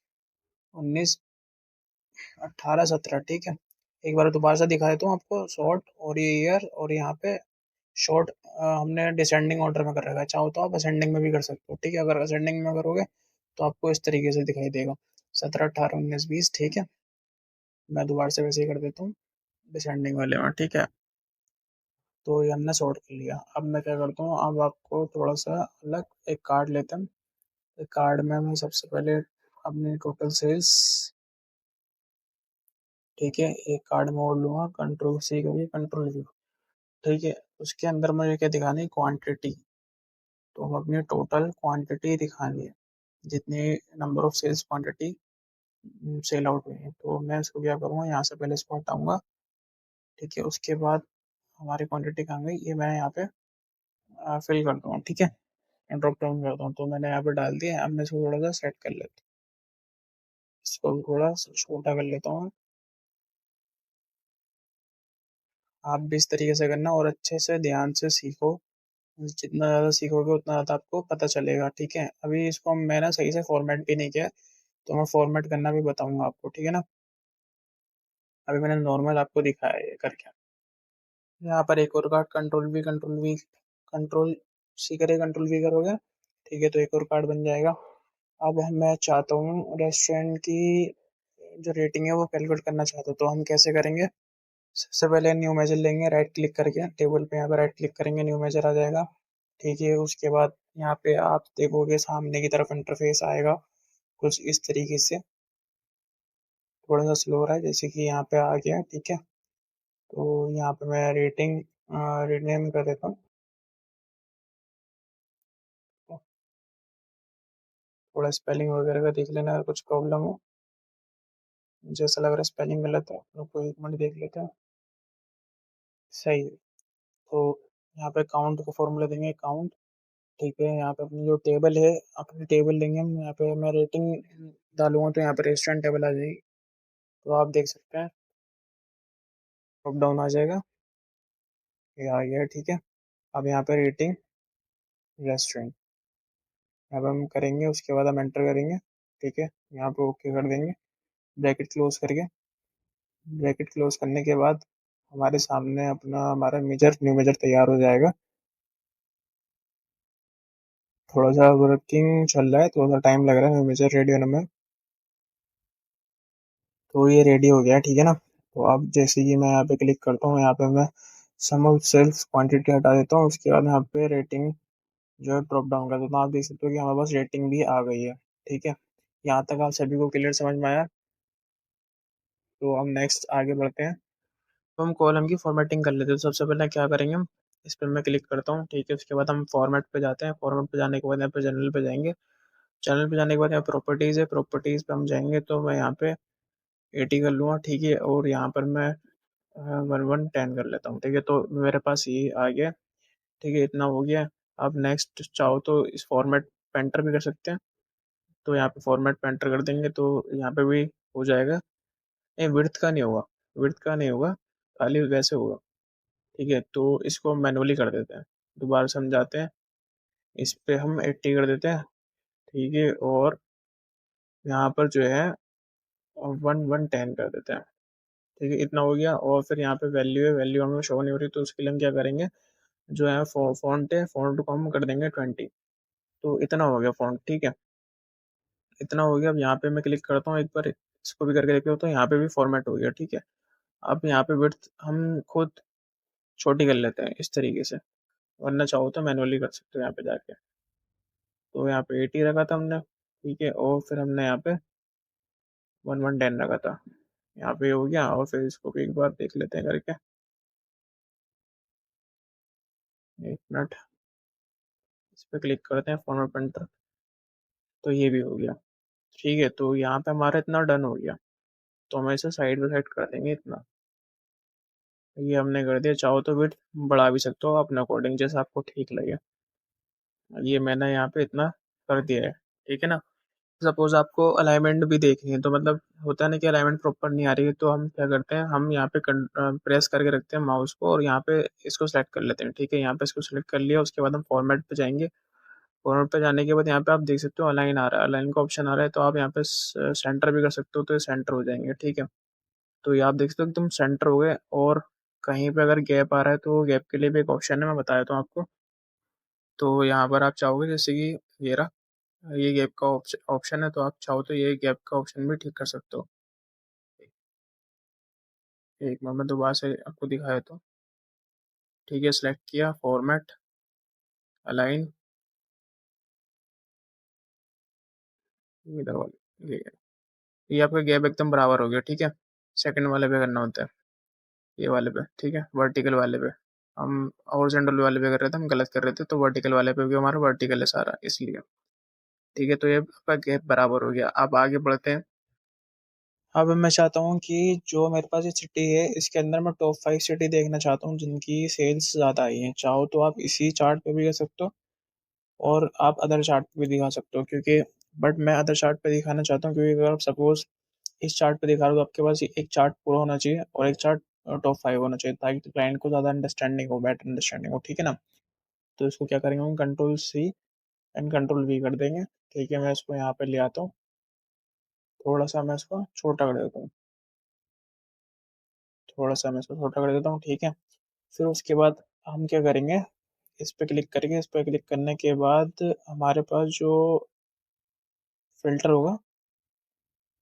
19, 18, 17, ठीक है। एक बार दोबारा से दिखा देता हूँ आपको शॉर्ट, और ये ईयर, और यहाँ पे शॉर्ट हमने डिसेंडिंग ऑर्डर में कर रखा है। चाहो तो आप असेंडिंग में भी कर सकते हो, ठीक है। अगर असेंडिंग में करोगे तो आपको इस तरीके से दिखाई देगा 17, 18, 19, 20, ठीक है। मैं दोबारा से वैसे ही कर देता हूँ डिसेंडिंग वाले में, ठीक है। तो ये हमने सॉर्ट कर लिया। अब मैं क्या करता हूँ, अब आपको थोड़ा सा अलग एक कार्ड लेते हैं। एक कार्ड में मैं सबसे पहले अपनी टोटल सेल्स, ठीक है, एक कार्ड में और लूँगा, कंट्रोल सी करिए, कंट्रोल वी, ठीक है। उसके अंदर मुझे क्या दिखानी है, क्वांटिटी। तो हम अपनी टोटल क्वांटिटी दिखानी है, जितनी number of sales quantity sell out हुई है। तो मैं इसको क्या करूँगा, यहाँ से पहले इसको हटाऊंगा, ठीक है। उसके बाद हमारी क्वांटिटी कहाँ गई, ये मैं यहाँ पे फिल कर दूँगा, ठीक है। ड्रॉप डाउन करता हूँ, तो मैंने यहाँ पे डाल दिया। अब मैं इसको थोड़ा सा सेट कर लेता हूँ, इसको थोड़ा सा छोटा कर लेता हूँ। आप भी इस तरीके से करना और अच्छे से ध्यान से सीखो। जितना ज़्यादा सीखोगे उतना ज़्यादा आपको पता चलेगा, ठीक है। अभी इसको मैंने सही से फॉर्मेट भी नहीं किया, तो मैं फॉर्मेट करना भी बताऊंगा आपको, ठीक है ना। अभी मैंने नॉर्मल आपको दिखाया है ये करके। यहाँ पर एक और कार्ड कंट्रोल सी करे, कंट्रोल वी करोगे, ठीक है। तो एक और कार्ड बन जाएगा। अब मैं चाहता हूँ रेस्टोरेंट की जो रेटिंग है वो कैलकुलेट करना चाहता हूँ, तो हम कैसे करेंगे? सबसे पहले न्यू मेजर लेंगे, राइट क्लिक करके टेबल पे यहाँ पे राइट क्लिक करेंगे, न्यू मेजर आ जाएगा। ठीक है, उसके बाद यहाँ पे आप देखोगे सामने की तरफ इंटरफेस आएगा कुछ इस तरीके से। थोड़ा सा स्लो हो रहा है, जैसे कि यहाँ पे आ गया। ठीक है, तो यहाँ पे मैं रेटिंग रिनेम कर देता हूँ। थोड़ा स्पेलिंग वगैरह का देख लेना, अगर कुछ प्रॉब्लम हो। मुझे ऐसा लग रहा है स्पेलिंग गलत है, तो एक मिनट देख लेते हैं। सही है। तो यहाँ पे काउंट का फॉर्मूला देंगे, काउंट। ठीक है, यहाँ पे अपनी जो टेबल है, अपनी टेबल देंगे हम। यहाँ पे मैं रेटिंग डालूंगा तो यहाँ पे रेस्टोरेंट टेबल आ जाएगी, तो आप देख सकते हैं ड्रॉप डाउन आ जाएगा, ये आ गया। ठीक है, अब यहाँ पे रेटिंग रेस्टोरेंट अब हम करेंगे, उसके बाद हम एंटर करेंगे। ठीक है, यहाँ पे ओके कर देंगे, ब्रैकेट क्लोज करके। ब्रैकेट क्लोज करने के बाद हमारे सामने अपना हमारा मेजर न्यू मेजर तैयार हो जाएगा। थोड़ा सा वर्किंग चल रहा है, थोड़ा सा टाइम लग रहा है न्यू मेजर रेडी होने में। तो ये रेडी हो गया, ठीक है ना। तो अब जैसे कि मैं यहाँ पे क्लिक करता हूँ, यहाँ पे मैं सम ऑफ सेल्स क्वांटिटी हटा देता हूँ, उसके बाद यहाँ पे रेटिंग जो है ड्रॉप डाउन कर देता हूँ। आप देख सकते हो कि हमारे पास रेटिंग भी आ गई है। ठीक है, यहाँ तक आप सभी को क्लियर समझ में आया? तो हम नेक्स्ट आगे बढ़ते हैं। तो हम कॉलम की फॉर्मेटिंग कर लेते हैं। तो सबसे पहले क्या करेंगे हम, इस पर मैं क्लिक करता हूँ। ठीक है, उसके बाद हम फॉर्मेट पे जाते हैं। फॉर्मेट पे जाने के बाद यहाँ पे जनरल पे जाएंगे। जनरल पे जाने के बाद यहाँ प्रॉपर्टीज़ है, प्रॉपर्टीज़ पे हम जाएंगे तो मैं यहाँ पे 80 कर लूँगा। ठीक है, और यहाँ पर मैं 1110 कर लेता हूँ। ठीक है, तो मेरे पास ये आ गया। ठीक है, इतना हो गया। अब नेक्स्ट चाहो तो इस फॉर्मेट पेंटर भी कर सकते हैं, तो यहाँ पे फॉर्मेट पेंटर कर देंगे तो यहाँ पे भी हो जाएगा। नहीं, विड्थ का नहीं होगा, विड्थ का नहीं होगा, खाली वैसे होगा। ठीक है, तो इसको मैनुअली कर देते हैं। दोबारा समझाते हैं, इस पे हम 80 कर देते हैं। ठीक है, और यहाँ पर जो है 1110 कर देते हैं। ठीक है, इतना हो गया। और फिर यहाँ पे वैल्यू है, वैल्यू हमें शो नहीं हो रही, तो उसके लिए हम क्या करेंगे, जो है फॉन्ट है, फॉन्ट को हम कर देंगे 20। तो इतना हो गया फॉन्ट। ठीक है, इतना हो गया। अब यहाँ पे मैं क्लिक करता हूँ, एक बार इसको भी करके देखते हो, तो यहाँ पे भी फॉर्मेट हो गया। ठीक है, अब यहाँ पे विड्थ हम खुद छोटी कर लेते हैं इस तरीके से, वरना चाहो तो मैनुअली कर सकते हो यहाँ पे जाके। तो यहाँ पे 80 रखा था हमने। ठीक है, और फिर हमने यहाँ पे 1110 रखा था। यहाँ पे हो गया, और फिर इसको भी एक बार देख लेते हैं करके। एक मिनट, इस पर क्लिक करते हैं फॉर्मेट पेंटर, तो ये भी हो गया। ठीक है, तो यहाँ पे हमारा इतना डन हो गया। तो हम इसे साइड बाई साइड कर देंगे इतना। ये हमने कर दिया। चाहो तो विड्थ बढ़ा भी सकते हो अपने अकॉर्डिंग, जैसा आपको ठीक लगे। ये मैंने यहाँ पे इतना कर दिया है। ठीक है ना। सपोज आपको अलाइनमेंट भी देखनी है, तो मतलब होता है ना कि अलाइनमेंट प्रॉपर नहीं आ रही है, तो हम क्या करते हैं, हम यहाँ पे प्रेस करके रखते हैं माउस को, और यहाँ पे इसको सेलेक्ट कर लेते हैं। ठीक है, यहाँ पे इसको सेलेक्ट कर लिया, उसके बाद हम फॉर्मेट पे जाएंगे। फॉर्मेट पे जाने के बाद यहाँ पे आप देख सकते हो अलाइन आ रहा है, अलाइन का ऑप्शन आ रहा है, तो आप यहाँ पे सेंटर भी कर सकते हो, तो ये सेंटर हो जाएंगे। ठीक है, तो ये आप देख सकते हो एकदम सेंटर हो गए। और कहीं पे अगर गैप आ रहा है, तो गैप के लिए भी एक ऑप्शन है, मैं बता देता हूँ आपको। तो यहाँ पर आप चाहोगे जैसे कि ये रहा, ये गैप का ऑप्शन है, तो आप चाहो तो ये गैप का ऑप्शन भी ठीक कर सकते हो। एक मिनट में दोबारा से आपको दिखाया तो। ठीक है, सिलेक्ट किया, फॉर्मेट, अलाइन, इधर वाले ये आपका गैप एकदम बराबर हो गया। ठीक है, सेकंड वाले पे करना होता है, ये वाले पे। ठीक है, वर्टिकल वाले पे, हम हॉरिजॉन्टल वाले पे कर रहे थे, हम गलत कर रहे थे, तो वर्टिकल वाले पे भी हमारा वर्टिकल है सारा, इसलिए। ठीक है, तो ये आपका गैप बराबर हो गया। अब आगे बढ़ते हैं। अब मैं चाहता हूँ कि जो मेरे पास ये सिटी है, इसके अंदर मैं टॉप 5 सिटी देखना चाहता हूँ जिनकी सेल्स ज़्यादा आई हैं। चाहो तो आप इसी चार्ट पे भी कर सकते हो, और आप अदर चार्ट पे भी दिखा सकते हो, क्योंकि बट मैं अदर चार्ट पे दिखाना चाहता हूँ, क्योंकि अगर आप सपोज इस चार्ट पे दिखा रहे हो, तो आपके पास एक चार्ट पूरा होना चाहिए और एक चार्ट टॉप 5 होना चाहिए, ताकि क्लाइंट को ज़्यादा अंडरस्टैंडिंग हो, बेटर अंडरस्टैंडिंग हो। ठीक है ना। तो इसको क्या करेंगे, हम control C and control V कर देंगे। ठीक है, मैं इसको यहाँ पे ले आता हूँ, थोड़ा सा मैं इसको छोटा कर देता हूँ, थोड़ा सा मैं इसको छोटा कर देता हूँ। ठीक है, फिर उसके बाद हम क्या करेंगे, इस पे क्लिक करेंगे। इस पे क्लिक करने के बाद हमारे पास जो फ़िल्टर होगा,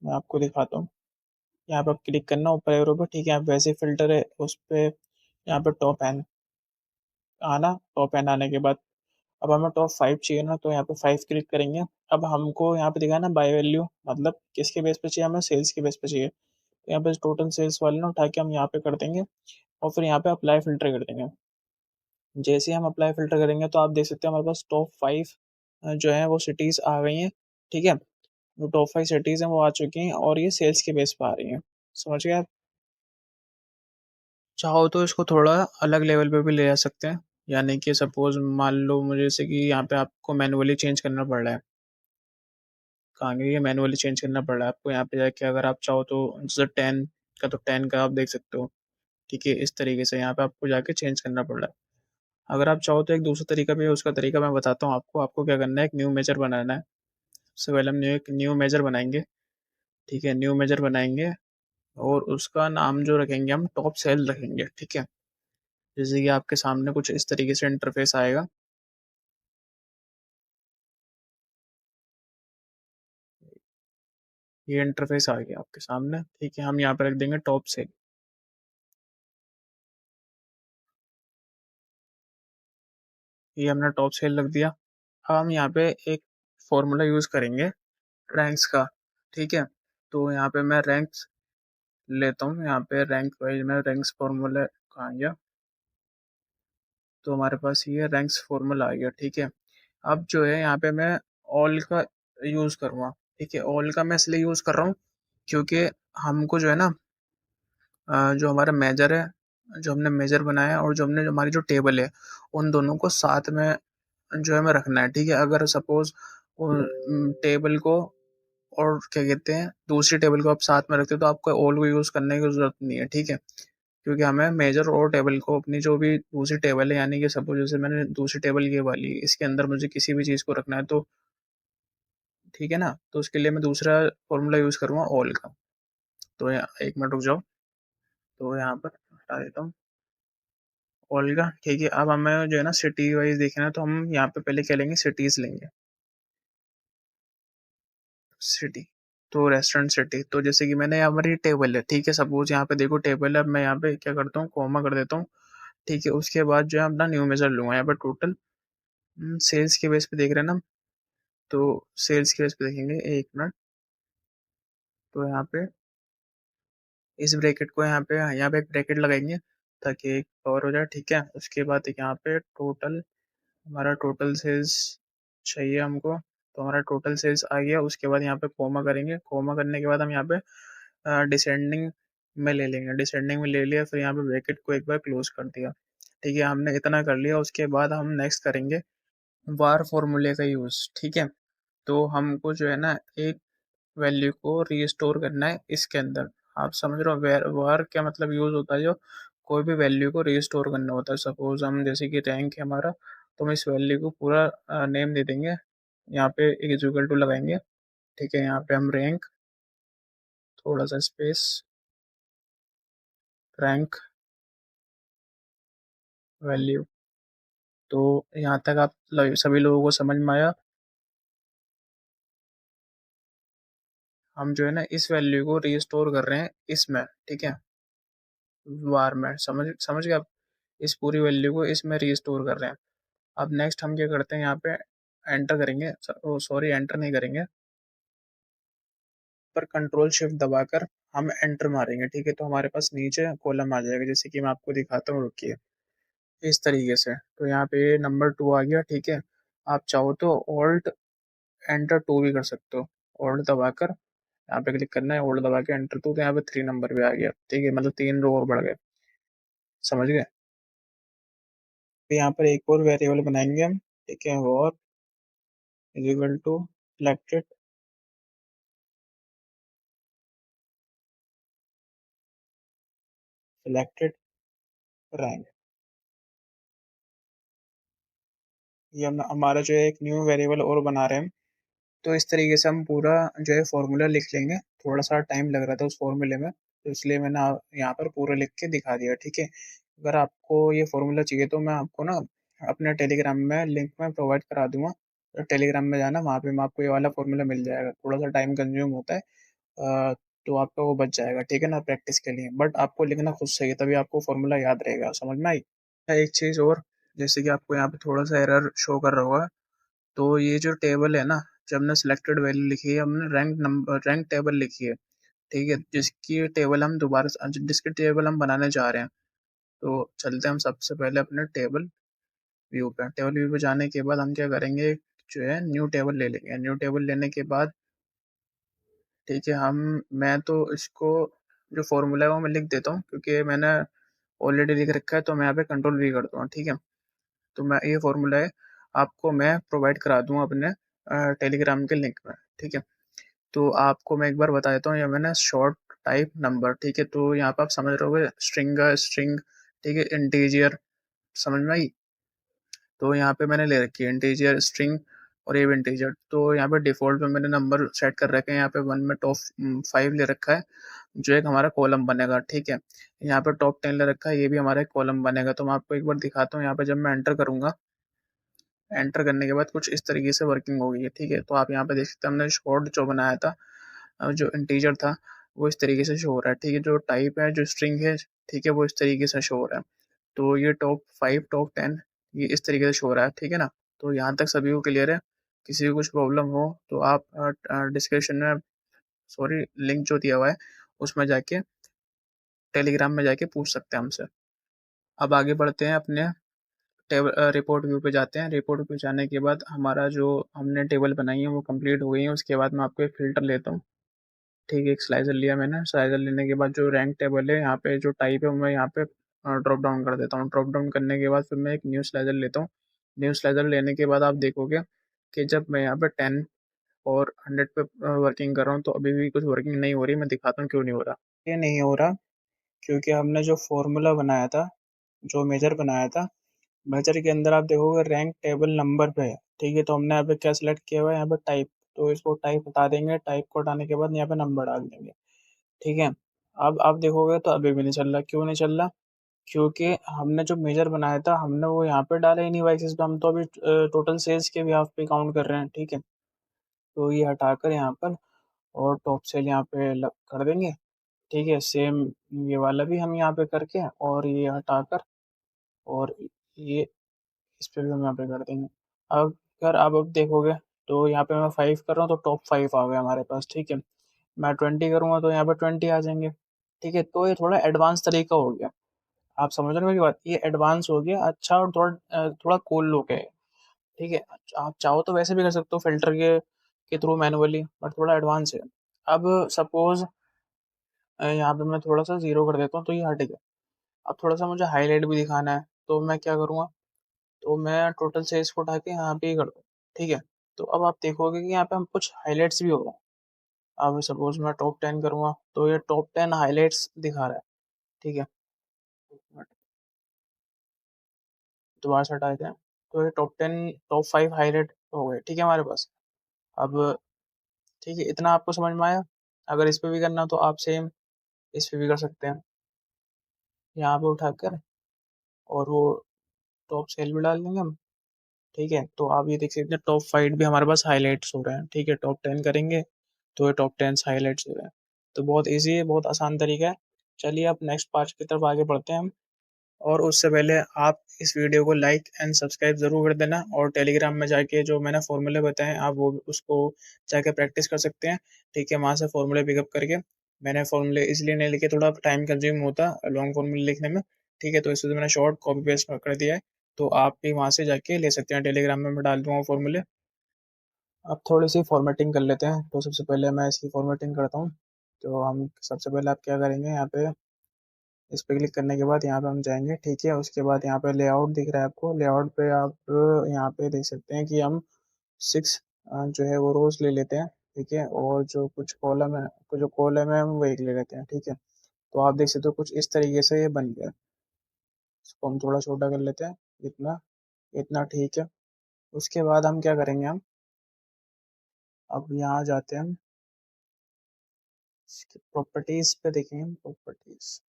मैं आपको दिखाता हूँ। यहाँ पे आप क्लिक करना ऊपर एरो पे, ठीक है? यहाँ पे वैसे फ़िल्टर है, उस पे यहाँ पे टॉप एन आना, टॉप एन आने के बाद अब हमें टॉप 5 चाहिए ना, तो यहाँ पे 5 क्लिक करेंगे। अब हमको यहाँ पे दिखा है ना बाय वैल्यू, मतलब किसके बेस पे चाहिए हमें? सेल्स के बेस पे चाहिए। तो यहाँ पे टोटल सेल्स वाले ना उठा के हम यहाँ पे कर देंगे और फिर यहाँ पे अप्लाई फ़िल्टर कर देंगे। जैसे ही हम अप्लाई फ़िल्टर करेंगे तो आप देख सकते हैं हमारे पास टॉप 5 जो है वो सिटीज़ आ गई हैं, ठीक है? जो टॉप 5 सिटीज़ हैं वो आ चुकी हैं और ये सेल्स के बेस पे आ रही हैं। समझ गए आप? चाहो तो इसको थोड़ा अलग लेवल पे भी ले जा सकते हैं। यानी कि सपोज़ मान लो मुझे जैसे कि यहाँ पे आपको मैनुअली चेंज करना पड़ रहा है। कहाँ गई ये मैनुअली चेंज करना पड़ रहा है आपको यहाँ पे जाके अगर आप चाहो तो जैसे 10 का तो 10 का आप देख सकते हो। ठीक है? इस तरीके से यहाँ पे आपको जाके चेंज करना पड़ रहा है। अगर आप चाहो तो एक दूसरा तरीका भी है, उसका तरीका मैं बताता हूँ आपको। आपको क्या करना है, एक न्यू मेजर बनाना है। सबसे पहले हम एक न्यू मेजर बनाएँगे, ठीक है? न्यू मेजर बनाएँगे और उसका नाम जो रखेंगे हम टॉप सेल रखेंगे, ठीक है? जैसे कि आपके सामने कुछ इस तरीके से इंटरफ़ेस आएगा। ये इंटरफ़ेस आ गया आपके सामने, ठीक है? हम यहाँ पे रख देंगे टॉप सेल। ये हमने टॉप सेल रख दिया। अब हम यहाँ पे एक फ़ॉर्मूला यूज़ करेंगे रैंक्स का, ठीक है? तो यहाँ पे मैं रैंक्स लेता हूँ, यहाँ पे रैंक वाइज़ मैं रैंक्स फ़ॉर्मूला कहाँ गया? तो हमारे पास ये रैंक्स फ़ॉर्मूला आ गया, ठीक है? अब जो है यहाँ पे मैं ऑल का यूज़ करूँगा, ठीक है? ऑल का मैं इसलिए यूज़ कर रहा हूँ क्योंकि हमको जो है ना जो हमारा मेजर है, जो हमने मेजर बनाया है और जो हमने जो हमारी जो टेबल है, उन दोनों को साथ में जो है हमें रखना है, ठीक है? अगर सपोज़ टेबल को और क्या कहते हैं, दूसरी टेबल को आप साथ में रखते हो तो आपको ऑल को यूज़ करने की ज़रूरत नहीं है, ठीक है? क्योंकि हमें मेजर और टेबल को अपनी जो भी दूसरी टेबल है यानी कि सपोज़ जैसे मैंने दूसरी टेबल ये वाली, इसके अंदर मुझे किसी भी चीज़ को रखना है तो ठीक है ना? तो उसके लिए मैं दूसरा फ़ॉर्मूला यूज़ करूँगा ऑल का। तो यहाँ 1 मिनट रुक जाओ, तो यहाँ पर हटा देता हूँ ऑल का, ठीक है? अब हमें जो है ना सिटी वाइज़ देखना है तो हम यहाँ पे पहले क्या लेंगे, सिटीज़ लेंगे। सिटी, तो रेस्टोरेंट सिटी, तो जैसे कि मैंने यहाँ हमारी टेबल है, ठीक है? सपोज़ यहाँ पे देखो टेबल है, अब मैं यहाँ पे क्या करता हूँ, कॉमा कर देता हूँ, ठीक है? उसके बाद जो है अपना न्यू मेजर लूँगा, यहाँ पे टोटल सेल्स के बेस पे देख रहे हैं ना हम, तो सेल्स के बेस पे देखेंगे, 1 मिनट, तो यहाँ पे इस ब्रैकेट को यहाँ पे एक ब्रैकेट लगाएँगे ताकि एक कवर हो जाए, ठीक है? उसके बाद एक यहाँ पे टोटल, हमारा टोटल सेल्स चाहिए हमको, तो हमारा टोटल सेल्स आ गया, उसके बाद यहाँ पे कॉमा करेंगे, कॉमा करने के बाद हम यहाँ पे डिसेंडिंग में ले लेंगे, डिसेंडिंग में ले लिया, फिर यहाँ पे ब्रैकेट को एक बार क्लोज़ कर दिया, ठीक है? हमने इतना कर लिया, उसके बाद हम नेक्स्ट करेंगे var फ़ॉर्मूले का यूज़, ठीक है? तो हमको जो है ना एक वैल्यू को रीस्टोर करना है इसके अंदर। आप समझ रहे हो वेर var क्या मतलब यूज़ होता है, जो कोई भी वैल्यू को रीस्टोर करना होता है। सपोज़ हम जैसे कि रैंक है हमारा, तो हम इस वैल्यू को पूरा नेम दे देंगे। यहाँ पे इज़ इक्वल टू लगाएँगे, ठीक है? यहाँ पे हम रैंक, थोड़ा-सा स्पेस, रैंक वैल्यू। तो यहाँ तक आप ल सभी लोगों को समझ में आया? हम जो है ना इस वैल्यू को रीस्टोर कर रहे हैं इसमें, ठीक है? var में, समझ गए आप? इस पूरी वैल्यू को इसमें रीस्टोर कर रहे हैं। अब नेक्स्ट हम क्या करते हैं, यहाँ पे एंटर करेंगे, सॉरी एंटर नहीं करेंगे, पर कंट्रोल शिफ्ट दबाकर हम एंटर मारेंगे, ठीक है? तो हमारे पास नीचे कॉलम आ जाएगा, जैसे कि मैं आपको दिखाता हूँ, रुकिए, इस तरीके से। तो यहाँ पे नंबर 2 आ गया, ठीक है? आप चाहो तो ऑल्ट एंटर 2 भी कर सकते हो। ऑल्ट दबाकर यहाँ पे क्लिक करना है, ऑल्ट दबा के एंटर 2, तो यहाँ पे 3 नंबर भी आ गया, ठीक है? मतलब 3 रो और बढ़ गए, समझ गए? तो यहाँ पर एक और वेरिएबल बनाएंगे हम, ठीक है? और is equal to selected, selected rank. ये हम हमारा जो है एक न्यू वेरिएबल और बना रहे हैं हम। तो इस तरीके से हम पूरा जो है फ़ॉर्मूला लिख लेंगे। थोड़ा-सा टाइम लग रहा था उस फ़ॉर्मूले में, तो इसलिए मैंने यहाँ पर पूरा लिख के दिखा दिया, ठीक है? अगर आपको ये फ़ॉर्मूला चाहिए तो मैं आपको ना अपने टेलीग्राम में लिंक में प्रोवाइड करा दूँगा। टेलीग्राम में जाना, वहाँ पे मैं आपको ये वाला फॉर्मूला मिल जाएगा। थोड़ा सा टाइम कंज्यूम होता है, तो आपका वो बच जाएगा, ठीक है ना, प्रैक्टिस के लिए। बट आपको लिखना खुद से ही, तभी आपको फॉर्मूला याद रहेगा। समझ में आई? एक चीज़ और, जैसे कि आपको यहाँ पे थोड़ा सा एरर शो कर रहा होगा, तो ये जो टेबल है ना, जब हमने सिलेक्टेड वैल्यू लिखी है, हमने रैंक नंबर रैंक टेबल लिखी है, ठीक है, जिसकी टेबल हम दोबारा जिसकी टेबल हम बनाने जा रहे हैं। तो चलते हैं हम सबसे पहले अपने टेबल व्यू पे। टेबल व्यू पे जाने के बाद हम क्या करेंगे, जो है न्यू टेबल ले लेंगे। न्यू टेबल लेने के बाद, ठीक है, मैं तो इसको जो फॉर्मूला है वो मैं लिख देता हूँ, क्योंकि मैंने ऑलरेडी लिख रखा है, तो मैं यहाँ पे कंट्रोल वी करता हूँ, ठीक है। तो मैं ये फॉर्मूला है आपको मैं प्रोवाइड करा दूंगा अपने टेलीग्राम के लिंक में, ठीक है। तो आपको मैं एक बार बता देता हूँ, ये मैंने शॉर्ट टाइप नंबर, ठीक है, तो यहाँ पे आप समझ रहे होगे, स्ट्रिंग, ठीक है, इंटीजर, समझ में आई? तो यहाँ पे मैंने ले रखी है इंटीजर, स्ट्रिंग और ये इंटीजर। तो यहाँ पे डिफ़ॉल्ट में मैंने नंबर सेट कर रखे हैं। यहाँ पे 1 में टॉप 5 ले रखा है, जो एक हमारा कॉलम बनेगा, ठीक है। यहाँ पे टॉप 10 ले रखा है, ये भी हमारा एक कॉलम बनेगा। तो मैं आपको एक बार दिखाता हूँ, यहाँ पे जब मैं एंटर करूँगा, एंटर करने के बाद कुछ इस तरीके से वर्किंग होगी है, ठीक है। तो आप यहाँ पे देख सकते हैं, हमने शॉर्ट जो बनाया था, जो इंटीजर था, वो इस तरीके से शो हो रहा है, ठीक है। जो टाइप है, जो स्ट्रिंग है, ठीक है, वो इस तरीके से शो हो रहा है। तो ये टॉप 5, टॉप 10, ये इस तरीके से शो हो रहा है, ठीक है ना। तो यहाँ तक सभी को क्लियर है? किसी को कुछ प्रॉब्लम हो तो आप डिस्क्रिप्शन में, सॉरी, लिंक जो दिया हुआ है उसमें जाके, टेलीग्राम में जाके पूछ सकते हैं हमसे। अब आगे बढ़ते हैं, अपने टेबल रिपोर्ट व्यू पे जाते हैं। रिपोर्ट पे जाने के बाद हमारा जो हमने टेबल बनाई है वो कंप्लीट हो गई है। उसके बाद मैं आपको एक फ़िल्टर लेता हूँ, ठीक है। एक स्लाइसर लिया मैंने, स्लाइसर लेने के बाद जो रैंक टेबल है, यहाँ पे जो टाइप है, वो मैं यहाँ पे ड्रॉप डाउन कर देता हूँ। ड्रॉप डाउन करने के बाद फिर मैं एक न्यू स्लाइसर लेता हूँ। न्यू स्लाइसर लेने के बाद आप देखोगे कि जब मैं यहाँ पे 10 और 100 पे वर्किंग कर रहा हूँ, तो अभी भी कुछ वर्किंग नहीं हो रही। मैं दिखाता हूँ क्यों नहीं हो रहा। ये नहीं हो रहा क्योंकि हमने जो फॉर्मूला बनाया था, जो मेजर बनाया था, मेजर के अंदर आप देखोगे रैंक टेबल नंबर पे है, ठीक है। तो हमने यहाँ पे क्या सिलेक्ट किया हुआ है, यहाँ पे टाइप। तो इसको टाइप हटा देंगे, टाइप को हटाने के बाद यहाँ पे नंबर डाल देंगे, ठीक है। अब आप देखोगे तो अभी भी नहीं चल रहा। क्यों नहीं चल रहा? क्योंकि हमने जो मेजर बनाया था, हमने वो यहाँ पे डाला ही नहीं वाइसेस पे। हम तो अभी टोटल सेल्स के भी हाफ पे काउंट कर रहे हैं, ठीक है। तो ये हटाकर यहाँ पर और टॉप सेल यहाँ पे कर देंगे, ठीक है। सेम ये वाला भी हम यहाँ पे करके और ये हटाकर और ये इस पे भी हम यहाँ पे कर देंगे। अगर आप अब देखोगे तो यहाँ पे मैं 5 कर रहा हूँ तो टॉप 5 आ गए हमारे पास, ठीक है। मैं 20 करूँगा तो यहाँ पे 20 आ जाएंगे, ठीक है। तो ये थोड़ा एडवांस तरीका हो गया। आप समझ रहे हो मेरी बात? ये एडवांस हो गया, अच्छा, और थोड़ा कूल लुक है, ठीक है। आप चाहो तो वैसे भी कर सकते हो, फिल्टर के थ्रू मैनुअली, बट थोड़ा एडवांस है। अब सपोज यहाँ पे मैं थोड़ा सा जीरो कर देता हूँ तो ये हट गया। अब थोड़ा सा मुझे हाईलाइट भी दिखाना है, तो मैं क्या करूँगा, तो मैं टोटल से इसको उठा के यहाँ पे ही कर दूँ, ठीक है। तो अब आप देखोगे कि यहाँ पे हम कुछ हाईलाइट्स भी हो रहा है। अब सपोज मैं टॉप 10 करूँगा तो ये टॉप 10 हाईलाइट्स दिखा रहा है, ठीक है। दोबारा से हटा देते हैं, तो ये टॉप 10, टॉप 5 हाईलाइट हो गए, ठीक है हमारे पास। अब ठीक है, इतना आपको समझ में आया? अगर इस पे भी करना हो तो आप सेम इस पे भी कर सकते हैं, यहाँ पे उठाकर और वो टॉप सेल भी डाल देंगे हम, ठीक है। तो आप ये देख सकते हैं टॉप 5 भी हमारे पास हाईलाइट्स हो रहे हैं, ठीक है। टॉप 10 करेंगे तो ये टॉप 10 हाईलाइट्स हो रहे हैं। तो बहुत ईजी है, बहुत आसान तरीका है। चलिए अब नेक्स्ट पार्ट की तरफ आगे बढ़ते हैं हम। और उससे पहले आप इस वीडियो को लाइक एंड सब्सक्राइब ज़रूर कर देना, और टेलीग्राम में जाके जो मैंने फॉर्मूले बताए आप वो उसको जाके प्रैक्टिस कर सकते हैं, ठीक है। वहाँ से फॉर्मूले पिकअप करके, मैंने फॉर्मूले इसलिए नहीं लिखे, थोड़ा टाइम कंज्यूम होता लॉन्ग फॉर्मूले लिखने में, ठीक है। तो इसलिए मैंने शॉर्ट कॉपी पेस्ट कर दिया है। तो आप भी वहाँ से जाके ले सकते हैं, टेलीग्राम में मैं डाल दूँगा फॉर्मूले। अब थोड़ी सी फॉर्मेटिंग कर लेते हैं। तो सबसे पहले मैं इसकी फॉर्मेटिंग करता हूँ। तो हम सबसे पहले आप क्या करेंगे, यहाँ पे इस पे क्लिक करने के बाद यहाँ पे हम जाएंगे, ठीक है। उसके बाद यहाँ पे लेआउट दिख रहा है आपको, लेआउट पे आप यहाँ पे देख सकते हैं कि हम 6 जो है वो रोज ले लेते हैं, ठीक है। और जो कुछ कॉलम है, जो कॉलम है हम वो एक ले लेते हैं, ठीक है। तो आप देख सकते हो कुछ इस तरीके से ये बन गया। इसको हम थोड़ा छोटा कर लेते हैं, इतना, इतना ठीक है। उसके बाद हम क्या करेंगे, हम अब यहाँ जाते हैं, हम प्रॉपर्टीज पे देखेंगे, प्रॉपर्टीज,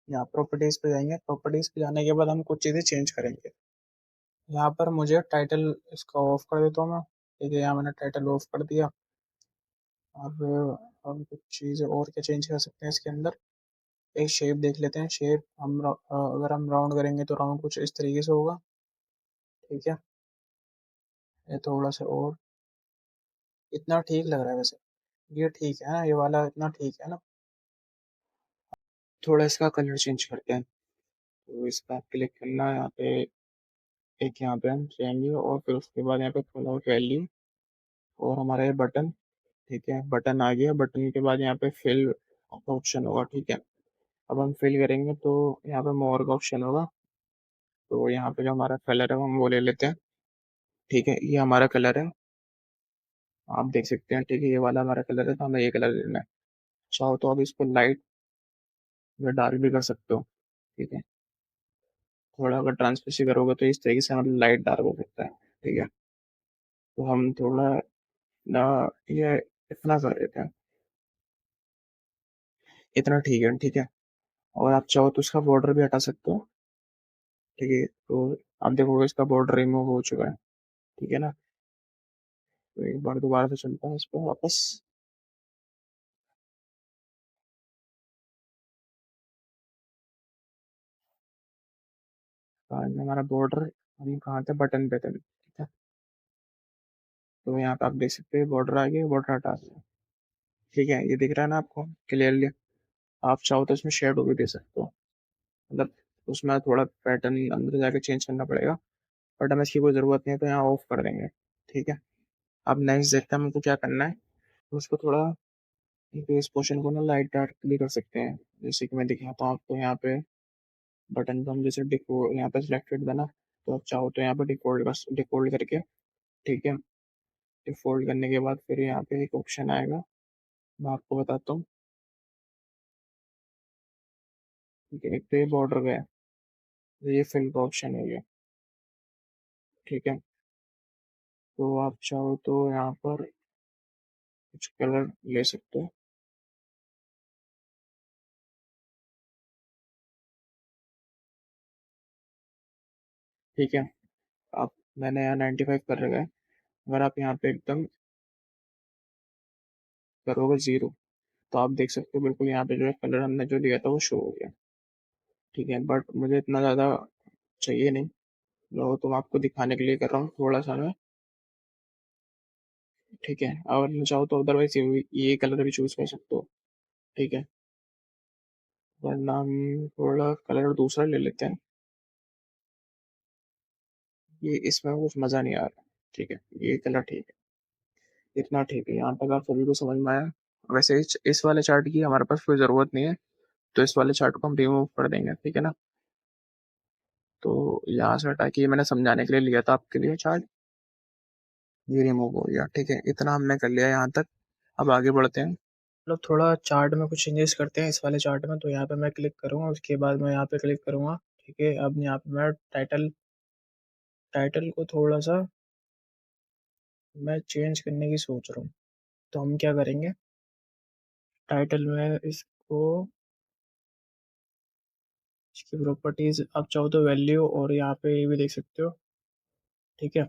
यहाँ प्रॉपर्टीज पे जाएंगे। प्रॉपर्टीज पे जाने के बाद हम कुछ चीज़ें चेंज करेंगे। यहाँ पर मुझे टाइटल इसका ऑफ कर देता हूँ मैं। ठीक है, यहाँ मैंने टाइटल ऑफ कर दिया। अब हम कुछ चीज़ें और क्या चेंज कर सकते हैं इसके अंदर। एक शेप देख लेते हैं। शेप अगर हम राउंड करेंगे तो राउंड कुछ इस तरीके से होगा। ठीक है, ये थोड़ा सा और, इतना ठीक लग रहा है वैसे। ये ठीक है ना, ये वाला इतना ठीक है ना। थोड़ा इसका कलर चेंज करते हैं। तो इस पर क्लिक करना है, यहाँ पे एक यहाँ पे हम चाहिए, और फिर उसके बाद यहाँ पे फुल आउट वैल्यू, और हमारा ये बटन। ठीक है, बटन आ गया। बटन के बाद यहाँ पे फिल का ऑप्शन होगा। ठीक है, अब हम फिल करेंगे तो यहाँ पे मोर का ऑप्शन होगा। तो यहाँ पे जो हमारा कलर है हम वो ले लेते हैं। ठीक है, ये हमारा कलर है, आप देख सकते हैं। ठीक है, ये वाला हमारा कलर है, तो हमें ये कलर लेना है। चाहो तो आप इसको लाइट या डार्क भी कर सकते हो। ठीक है, थोड़ा अगर ट्रांसपेरेंसी करोगे तो इस तरीके से मतलब लाइट डार्क हो सकता है। ठीक है, तो हम थोड़ा ना ये इतना कर देते हैं। इतना ठीक है। ठीक है, और आप चाहो तो इसका बॉर्डर भी हटा सकते हो। ठीक है, तो आप देखोगे इसका बॉर्डर रिमूव हो चुका है। ठीक है ना, तो एक बार दोबारा से चलता है इस पर वापस। हमारा बॉर्डर अभी कहाँ थे, बटन पे थे। ठीक है, तो यहाँ पे आप देख सकते हैं बॉर्डर आ गया, बॉर्डर हटा दिया। ठीक है, ये दिख रहा है ना आपको क्लियरली। आप चाहो तो इसमें शेडो भी दे सकते हो, मतलब उसमें थोड़ा पैटर्न अंदर जाके चेंज करना पड़ेगा, बट हमें इसकी कोई ज़रूरत नहीं है, तो यहाँ ऑफ कर देंगे। ठीक है, अब नेक्स्ट देखते हैं हमको क्या करना है। तो उसको थोड़ा इस पोर्शन को ना लाइट डार्क भी कर सकते हैं, जैसे कि मैं दिखाता हूँ आपको। यहाँ पे बटन को हम जैसे डिफॉल्ट यहाँ पे सिलेक्टेड बना, तो आप चाहो तो यहाँ पे डिफॉल्ट बस डिफॉल्ट करके। ठीक है, डिफॉल्ट करने के बाद फिर यहाँ पे एक ऑप्शन आएगा, मैं आपको बताता हूँ। ठीक है, एक तो ये बॉर्डर का है, ये फिल का ऑप्शन है ये। ठीक है, तो आप चाहो तो यहाँ पर कुछ कलर ले सकते हो। ठीक है, आप मैंने यहाँ 95 कर रखा है। अगर आप यहाँ पे एकदम करोगे जीरो, तो आप देख सकते हो बिल्कुल यहाँ पे जो है कलर हमने जो लिया था वो शो हो गया। ठीक है, बट मुझे इतना ज़्यादा चाहिए नहीं, लो तो मैं आपको दिखाने के लिए कर रहा हूँ थोड़ा सा मैं। ठीक है, अगर मैं चाहो तो अदरवाइज ये कलर भी चूज कर सकते हो। ठीक है, वरना हम थोड़ा कलर दूसरा ले लेते हैं। ये इसमें कुछ मज़ा नहीं आ रहा। ठीक है, ये कलर ठीक है, इतना ठीक है। यहाँ तक आप सभी को समझ में आया। वैसे इस वाले चार्ट की हमारे पास कोई ज़रूरत नहीं है, तो इस वाले चार्ट को हम रिमूव कर देंगे। ठीक है ना, तो यहाँ से हटा के ये मैंने समझाने के लिए लिया था आपके लिए चार्ट, ये रिमूव हो गया। ठीक है, इतना हमने कर लिया यहाँ तक। अब आगे बढ़ते हैं। मतलब थोड़ा चार्ट में कुछ चेंजेस करते हैं इस वाले चार्ट में। तो यहाँ पे मैं क्लिक करूँगा, उसके बाद मैं यहाँ पे क्लिक करूँगा। ठीक है, अब यहाँ पे मैं टाइटल टाइटल को थोड़ा सा मैं चेंज करने की सोच रहा हूँ। तो हम क्या करेंगे, टाइटल में इसको, इसकी प्रॉपर्टीज आप चाहो तो वैल्यू और यहाँ पे ये भी देख सकते हो। ठीक है,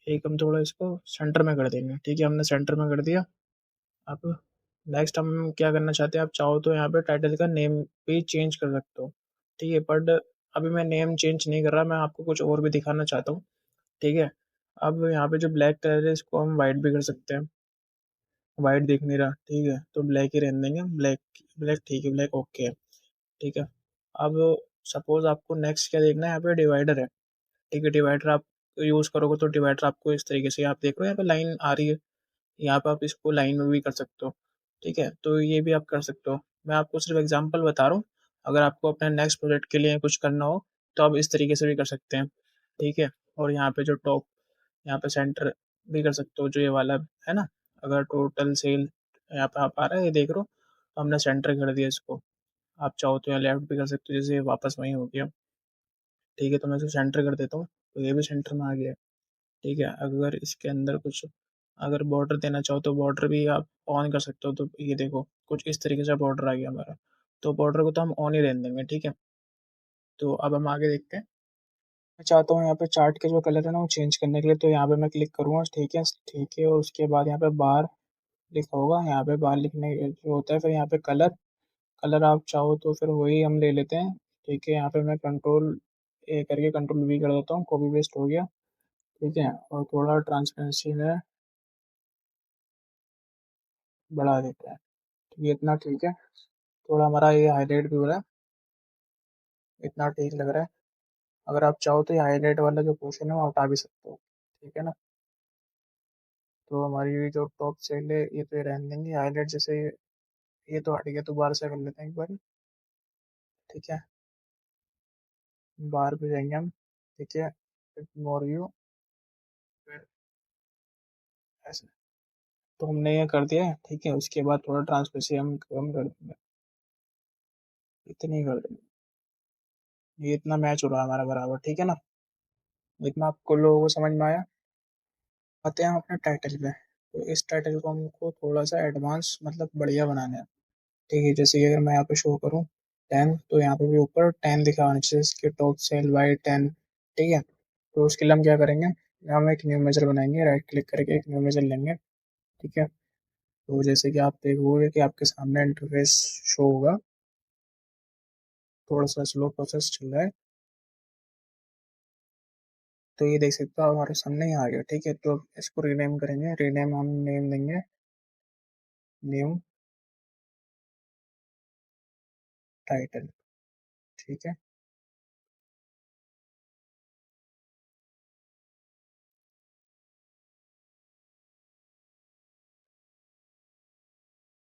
एक हम थोड़ा इसको सेंटर में कर देंगे। ठीक है, हमने सेंटर में कर दिया। अब नेक्स्ट हम क्या करना चाहते हैं, आप चाहो तो यहाँ पे टाइटल का नेम भी चेंज कर सकते हो। ठीक है, बट अभी मैं नेम चेंज नहीं कर रहा, मैं आपको कुछ और भी दिखाना चाहता हूँ। ठीक है, अब यहाँ पे जो ब्लैक कलर है इसको हम वाइट भी कर सकते हैं। वाइट दिख नहीं रहा, ठीक है, तो ब्लैक ही रहने देंगे। ब्लैक, ब्लैक ठीक है, ब्लैक ओके है। ठीक है, अब सपोज आपको नेक्स्ट क्या देखना है, यहाँ पे डिवाइडर है। ठीक है, डिवाइडर आप यूज़ करोगे तो डिवाइडर आपको इस तरीके से, आप देख रहे हो यहाँ पे लाइन आ रही है, यहाँ पे आप इसको लाइन में भी कर सकते हो। ठीक है, तो ये भी आप कर सकते हो। मैं आपको सिर्फ एग्जांपल बता रहा हूँ। अगर आपको अपने नेक्स्ट प्रोजेक्ट के लिए कुछ करना हो तो आप इस तरीके से भी कर सकते हैं। ठीक है, और यहाँ पे जो टॉप, यहाँ पे सेंटर भी कर सकते हो, जो ये वाला है ना। अगर टोटल सेल यहाँ पे आप आ रहा है, ये देख रहे हो, तो हमने सेंटर कर दिया इसको। आप चाहो तो यहाँ लेफ्ट भी कर सकते हो, जैसे ये वापस वहीं हो गया। ठीक है, तो मैं इसको सेंटर कर देता हूँ, तो ये भी सेंटर में आ गया। ठीक है, अगर इसके अंदर कुछ, अगर बॉर्डर देना चाहो तो बॉर्डर भी आप ऑन कर सकते हो। तो ये देखो कुछ इस तरीके से बॉर्डर आ गया हमारा। तो बॉर्डर को तो हम ऑन ही रहने देंगे। ठीक है, तो अब हम आगे देखते हैं। मैं चाहता हूँ यहाँ पे चार्ट के जो कलर है ना वो चेंज करने के लिए, तो यहाँ पे मैं क्लिक करूँगा, ठीक है। ठीक है, और उसके बाद यहाँ पे बार लिखा होगा, यहाँ पे बार लिखने जो होता है, फिर यहाँ पे कलर, कलर आप चाहो तो फिर वही हम ले लेते हैं। ठीक है, यहाँ पे मैं कंट्रोल ए करके कंट्रोल वी कर देता हूँ, कॉपी पेस्ट हो गया। ठीक है, और थोड़ा ट्रांसपेरेंसी में बढ़ा देते हैं। तो ये इतना ठीक है। थोड़ा हमारा ये हाईलाइट भी हो रहा है, इतना ठीक लग रहा है। अगर आप चाहो तो ये हाईलाइट वाला जो पोर्शन है वो हटा भी सकते हो, ठीक है ना। तो हमारी ये जो टॉप सेल है ये तो ये रहने देंगे, हाईलाइट जैसे ये तो हट गया, तो बाहर से कर लेते हैं एक बार। ठीक है, बाहर पे जाएंगे हम। ठीक है, मोर व्यू, फिर ऐसे। तो हमने ये कर दिया है, ठीक है। उसके बाद थोड़ा ट्रांसपेरेंसी हम कम कर देंगे, इतनी कर देंगे। ये इतना मैच हो रहा है हमारा बराबर, ठीक है ना। इतना आपको लोगों को समझ में आया। आते हैं हम अपने टाइटल पे। तो इस टाइटल को हमको थोड़ा सा एडवांस मतलब बढ़िया बनाना है। ठीक है, जैसे कि अगर मैं यहाँ पे शो करूँ 10, तो यहाँ पे भी ऊपर 10 दिखा होना चाहिए, इसके टॉप सेल बाय 10। ठीक है, तो उसके लिए हम क्या करेंगे, हम एक न्यू मेजर बनाएंगे, राइट क्लिक करके एक न्यू मेजर लेंगे। ठीक है, तो जैसे कि आप देखोगे कि आपके सामने इंटरफेस शो होगा। थोड़ा सा स्लो प्रोसेस चल रहा है। तो ये देख सकते हो हमारे सामने ही आ गया। ठीक है, तो इसको रीनेम करेंगे, रीनेम हम नेम देंगे न्यू टाइटल। ठीक है,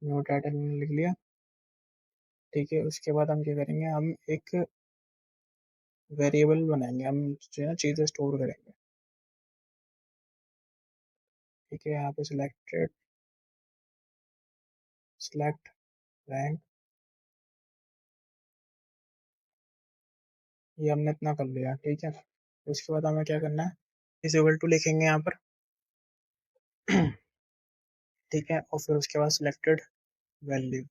न्यू टाइटल मैंने लिख लिया। ठीक है, उसके बाद हम क्या करेंगे, हम एक वेरिएबल बनाएंगे, हम जो है ना चीज़ें स्टोर करेंगे। ठीक है, यहाँ पे सिलेक्टेड, सिलेक्ट रैंक, ये हमने इतना कर लिया। ठीक है, उसके बाद हमें क्या करना है, इज इक्वल टू लिखेंगे यहाँ पर। ठीक है, और फिर उसके बाद सिलेक्टेड वैल्यू,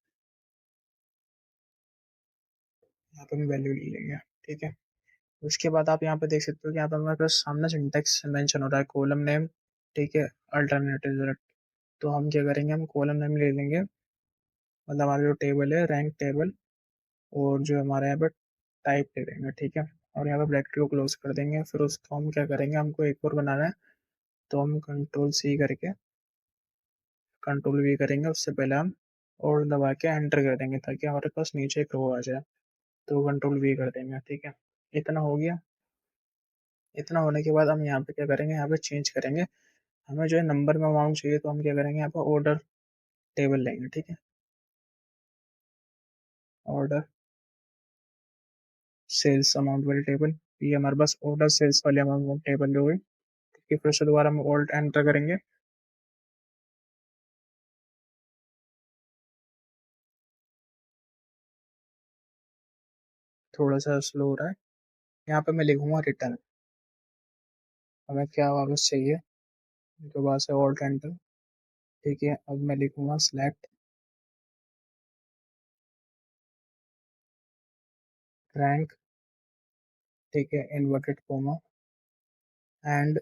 यहाँ पे हम वैल्यू ले लेंगे। ठीक है, उसके बाद आप यहाँ पे देख सकते हो कि यहाँ पे हमारे पास सामने सिंटेक्स मेंशन हो रहा है, कॉलम नेम। ठीक है, अल्टरनेटिव। तो हम क्या करेंगे, हम कॉलम नेम ले लेंगे, मतलब हमारा जो टेबल है रैंक टेबल, और जो हमारे यहाँ पे टाइप ले लेंगे। ठीक है, और यहाँ पे ब्रैकेट को क्लोज कर देंगे। फिर उसको हम क्या करेंगे, हमको एक और बनाना है, तो हम कंट्रोल सी करके कंट्रोल वी करेंगे। उससे पहले हम और दबा के एंटर कर देंगे, ताकि हमारे पास नीचे एक रो आ जाए। तो कंट्रोल वी कर देंगे। ठीक है, इतना हो गया। इतना होने के बाद हम यहाँ पे क्या करेंगे, यहाँ पे चेंज करेंगे। हमें जो है नंबर में अमाउंट चाहिए, तो हम क्या करेंगे, यहाँ पे ऑर्डर टेबल लेंगे। ठीक है, ऑर्डर सेल्स अमाउंट वाली टेबल, ये हमारे पास ऑर्डर सेल्स वाली अमाउंट टेबल हो गई। ठीक है, फिर से दोबारा हम ऑल्ट एंटर करेंगे। थोड़ा सा स्लो हो रहा है। यहाँ पे मैं लिखूंगा रिटर्न, हमें क्या वापस चाहिए, दोबारा से ऑल्ट एंटर। ठीक है, अब मैं लिखूंगा सिलेक्ट रैंक। ठीक है, इन्वर्टेड कोमा एंड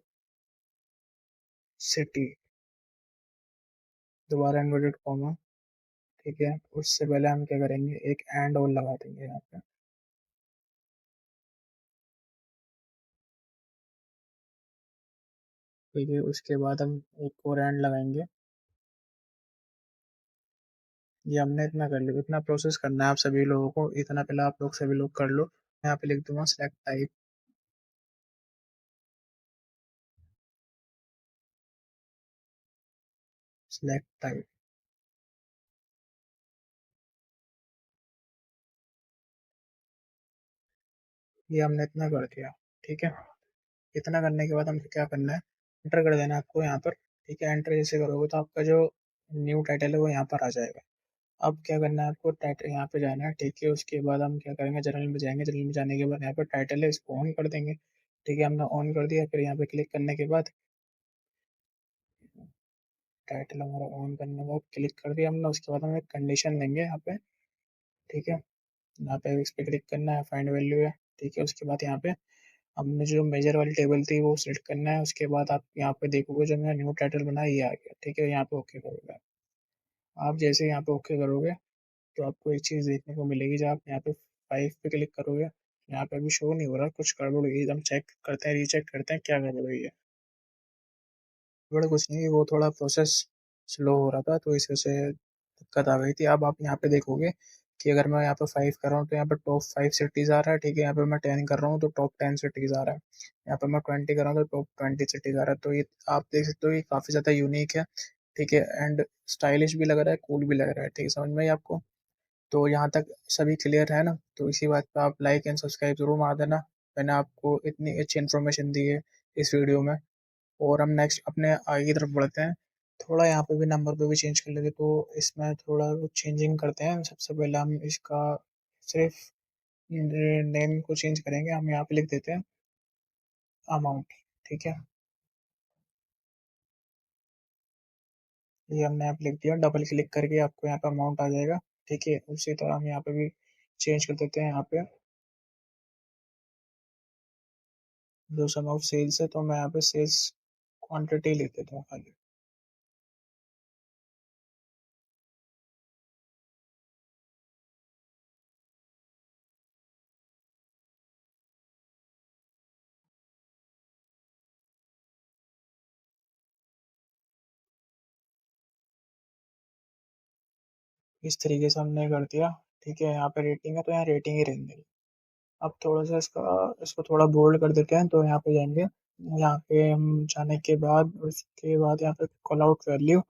सिटी, दोबारा इन्वर्टेड कोमा। ठीक है, उससे पहले हम क्या करेंगे, एक एंड और लगा देंगे यहाँ पे। ठीक है, उसके बाद हम एक और एंड लगाएंगे। ये हमने इतना कर लिया, इतना प्रोसेस करना है आप सभी लोगों को, इतना पहले आप लोग सभी लोग कर लो। यहाँ पे लिख दूंगा सेलेक्ट टाइप। सेलेक्ट टाइप, ये हमने इतना कर दिया। ठीक है, इतना करने के बाद हमको क्या करना है, एंटर कर देना है आपको यहाँ पर। ठीक है, एंटर जैसे करोगे तो आपका जो न्यू टाइटल है वो यहाँ पर आ जाएगा। अब क्या करना है आपको, टाइटल यहाँ पे जाना है। ठीक है, उसके बाद हम क्या करेंगे, जनरल में जाएंगे। जनरल में जाने के बाद यहाँ पर टाइटल है, इसको ऑन कर देंगे। ठीक है, हमने ऑन कर दिया। फिर यहाँ पे क्लिक करने के बाद टाइटल हमारा ऑन करने के बाद क्लिक कर दिया हमने। उसके बाद हम एक कंडीशन देंगे यहाँ पे। ठीक है, यहाँ पे इस पे क्लिक करना है, फाइंड वैल्यू है। ठीक है, उसके बाद यहाँ पे हमने जो मेजर वाली टेबल थी वो सिलेक्ट करना है, उसके बाद आप यहाँ पे देखोगे जो मैंने न्यू टाइटल बनाया ये आ गया, ठीक है। यहाँ पे ओके करोगे आप जैसे यहाँ पे ओके करोगे तो आपको एक चीज़ देखने को मिलेगी। जब आप यहाँ पे 5 पे क्लिक करोगे, यहाँ पे अभी शो नहीं हो रहा, कुछ गड़बड़ हुई है। हम चेक करते हैं, रीचेक करते हैं क्या गड़बड़ हुई है। बड़ा कुछ नहीं, वो थोड़ा प्रोसेस स्लो हो रहा था तो इस वजह से दिक्कत आ गई थी। अब आप यहाँ पे देखोगे कि अगर मैं यहाँ पे 5 कर रहा हूँ तो यहाँ पे टॉप 5 सिटीज़ आ रहा है, ठीक है। यहाँ पे मैं 10 कर रहा हूँ तो टॉप 10 सिटीज़ आ रहा है। यहाँ पे मैं 20 कर रहा हूँ तो टॉप 20 सिटीज़ आ रहा है। तो ये आप देख सकते हो, ये काफ़ी ज़्यादा यूनिक है, ठीक है। एंड स्टाइलिश भी लग रहा है, कूल भी लग रहा है, ठीक है। समझ में आई आपको? तो यहाँ तक सभी क्लियर है ना? तो इसी बात पे आप लाइक एंड सब्सक्राइब जरूर मार देना। मैंने आपको इतनी अच्छी इन्फॉर्मेशन दी है इस वीडियो में। और हम नेक्स्ट अपने आगे की तरफ बढ़ते हैं। थोड़ा यहाँ पे भी नंबर पे भी चेंज कर लेते, तो इसमें थोड़ा चेंजिंग करते हैं। सबसे पहले हम इसका सिर्फ नेम को चेंज करेंगे। हम यहाँ पे लिख देते हैं अमाउंट, ठीक है। ये हमने यहाँ पे लिख दिया, डबल क्लिक करके आपको यहाँ पे अमाउंट आ जाएगा, ठीक है। उसी तरह हम यहाँ पे भी चेंज कर देते हैं। यहाँ पे जो सम ऑफ सेल्स है, तो मैं यहाँ पे सेल्स क्वांटिटी लिख देता हूँ खाली। इस तरीके से हमने कर दिया, ठीक है। यहाँ पे रेटिंग है तो यहाँ रेटिंग ही रहेंगे। अब थोड़ा सा इसको थोड़ा बोल्ड कर देते हैं, तो यहाँ पे जाएंगे। यहाँ पे हम जाने के बाद, उसके बाद यहाँ पे कॉल आउट वैल्यू,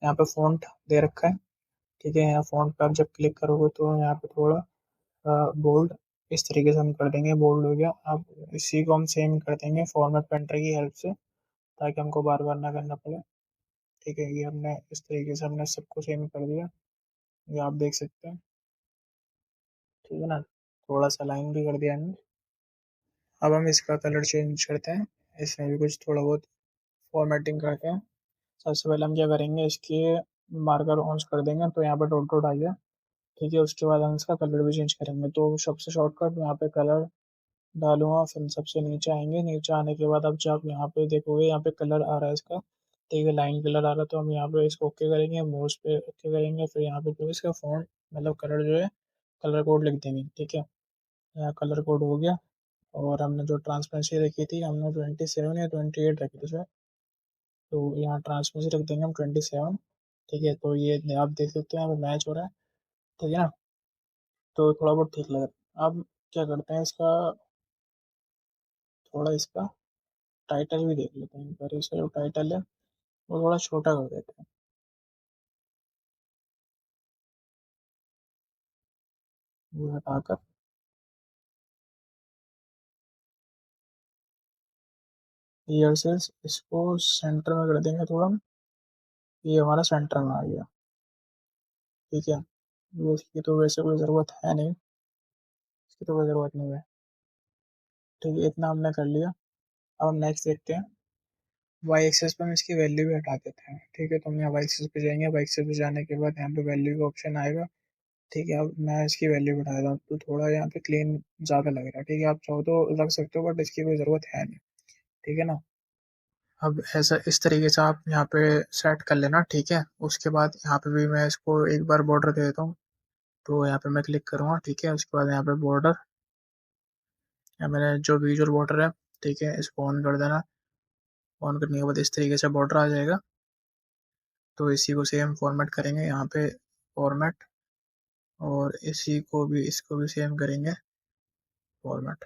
यहाँ पे फ़ॉन्ट दे रखा है, ठीक है। यहाँ फ़ॉन्ट पे आप जब क्लिक करोगे तो यहाँ पे थोड़ा बोल्ड इस तरीके से हम कर देंगे, बोल्ड हो गया। अब इसी को हम सेम कर देंगे फॉर्मेट पेंटर की हेल्प से, ताकि हमको बार बार ना करना पड़े, ठीक है। ये हमने इस तरीके से हमने सबको सेम कर दिया, ये आप देख सकते हैं, ठीक है ना। थोड़ा सा लाइन भी कर दिया हमने। अब हम इसका कलर चेंज करते हैं, इसमें भी कुछ थोड़ा बहुत फॉर्मेटिंग करते हैं। सबसे पहले हम क्या करेंगे, इसके मार्कर ऑन कर देंगे तो यहाँ पर डॉट डॉट आ गया, ठीक है। उसके बाद हम इसका कलर भी चेंज करेंगे, तो सबसे शॉर्टकट यहाँ पे कलर डालूंगा, फिर सबसे नीचे आएंगे। नीचे आने के बाद अब जब आप यहाँ पे देखोगे, यहाँ पे कलर आ रहा है इसका, ठीक है, लाइन कलर आ रहा है। तो हम यहाँ पे इसको ओके करेंगे, मोस्ट पे ओके करेंगे, फिर यहाँ पे जो इसका फॉन्ट मतलब कलर जो है, कलर कोड लिख देंगे, ठीक है। यहाँ कलर कोड हो गया। और हमने जो ट्रांसपेरेंसी रखी थी, हमने 27 या 28 रखी थी सर, तो यहाँ ट्रांसपेरेंसी रख देंगे हम 27, ठीक है। तो ये आप देख सकते हैं यहाँ पे मैच हो रहा है, ठीक है ना। तो थोड़ा बहुत ठीक लग रहा है। अब क्या करते हैं, इसका थोड़ा इसका टाइटल भी देख लेते हैं, पर इसका जो टाइटल है वो थोड़ा छोटा कर देते हैं, वो हटाकर। ईयर सेल्स इसको सेंटर में कर देंगे थोड़ा, ये हमारा सेंटर में आ गया, ठीक है। ये इसकी तो वैसे कोई ज़रूरत है नहीं, इसकी तो कोई ज़रूरत नहीं है, ठीक है। इतना हमने कर लिया। अब हम नेक्स्ट देखते हैं। वाई एक्सेस पे हम इसकी वैल्यू भी हटा देते हैं, ठीक है। तो हम यहाँ वाई एक्सेस पे जाएंगे, वाई एक्सेस पे जाने के बाद यहाँ पे वैल्यू का ऑप्शन आएगा, ठीक है। अब मैं इसकी वैल्यू बढ़ा देता हूँ तो थोड़ा यहाँ पे क्लीन ज़्यादा लग रहा है, ठीक है। आप चाहो तो रख सकते हो, बट इसकी कोई ज़रूरत है नहीं, ठीक है ना। अब ऐसा इस तरीके से आप यहाँ पे सेट कर लेना, ठीक है। उसके बाद यहाँ पे भी मैं इसको एक बार बॉर्डर दे देता हूँ, तो यहाँ पे मैं क्लिक करूँगा, ठीक है। उसके बाद यहाँ पे बॉर्डर, या मैंने जो विजुअल बॉर्डर है, ठीक है, इसको ऑन कर देना। ऑन करने के बाद इस तरीके से बॉर्डर आ जाएगा। तो इसी को सेम फॉर्मेट करेंगे यहाँ पे, फॉर्मेट, और इसी को भी इसको भी सेम करेंगे, फॉर्मेट।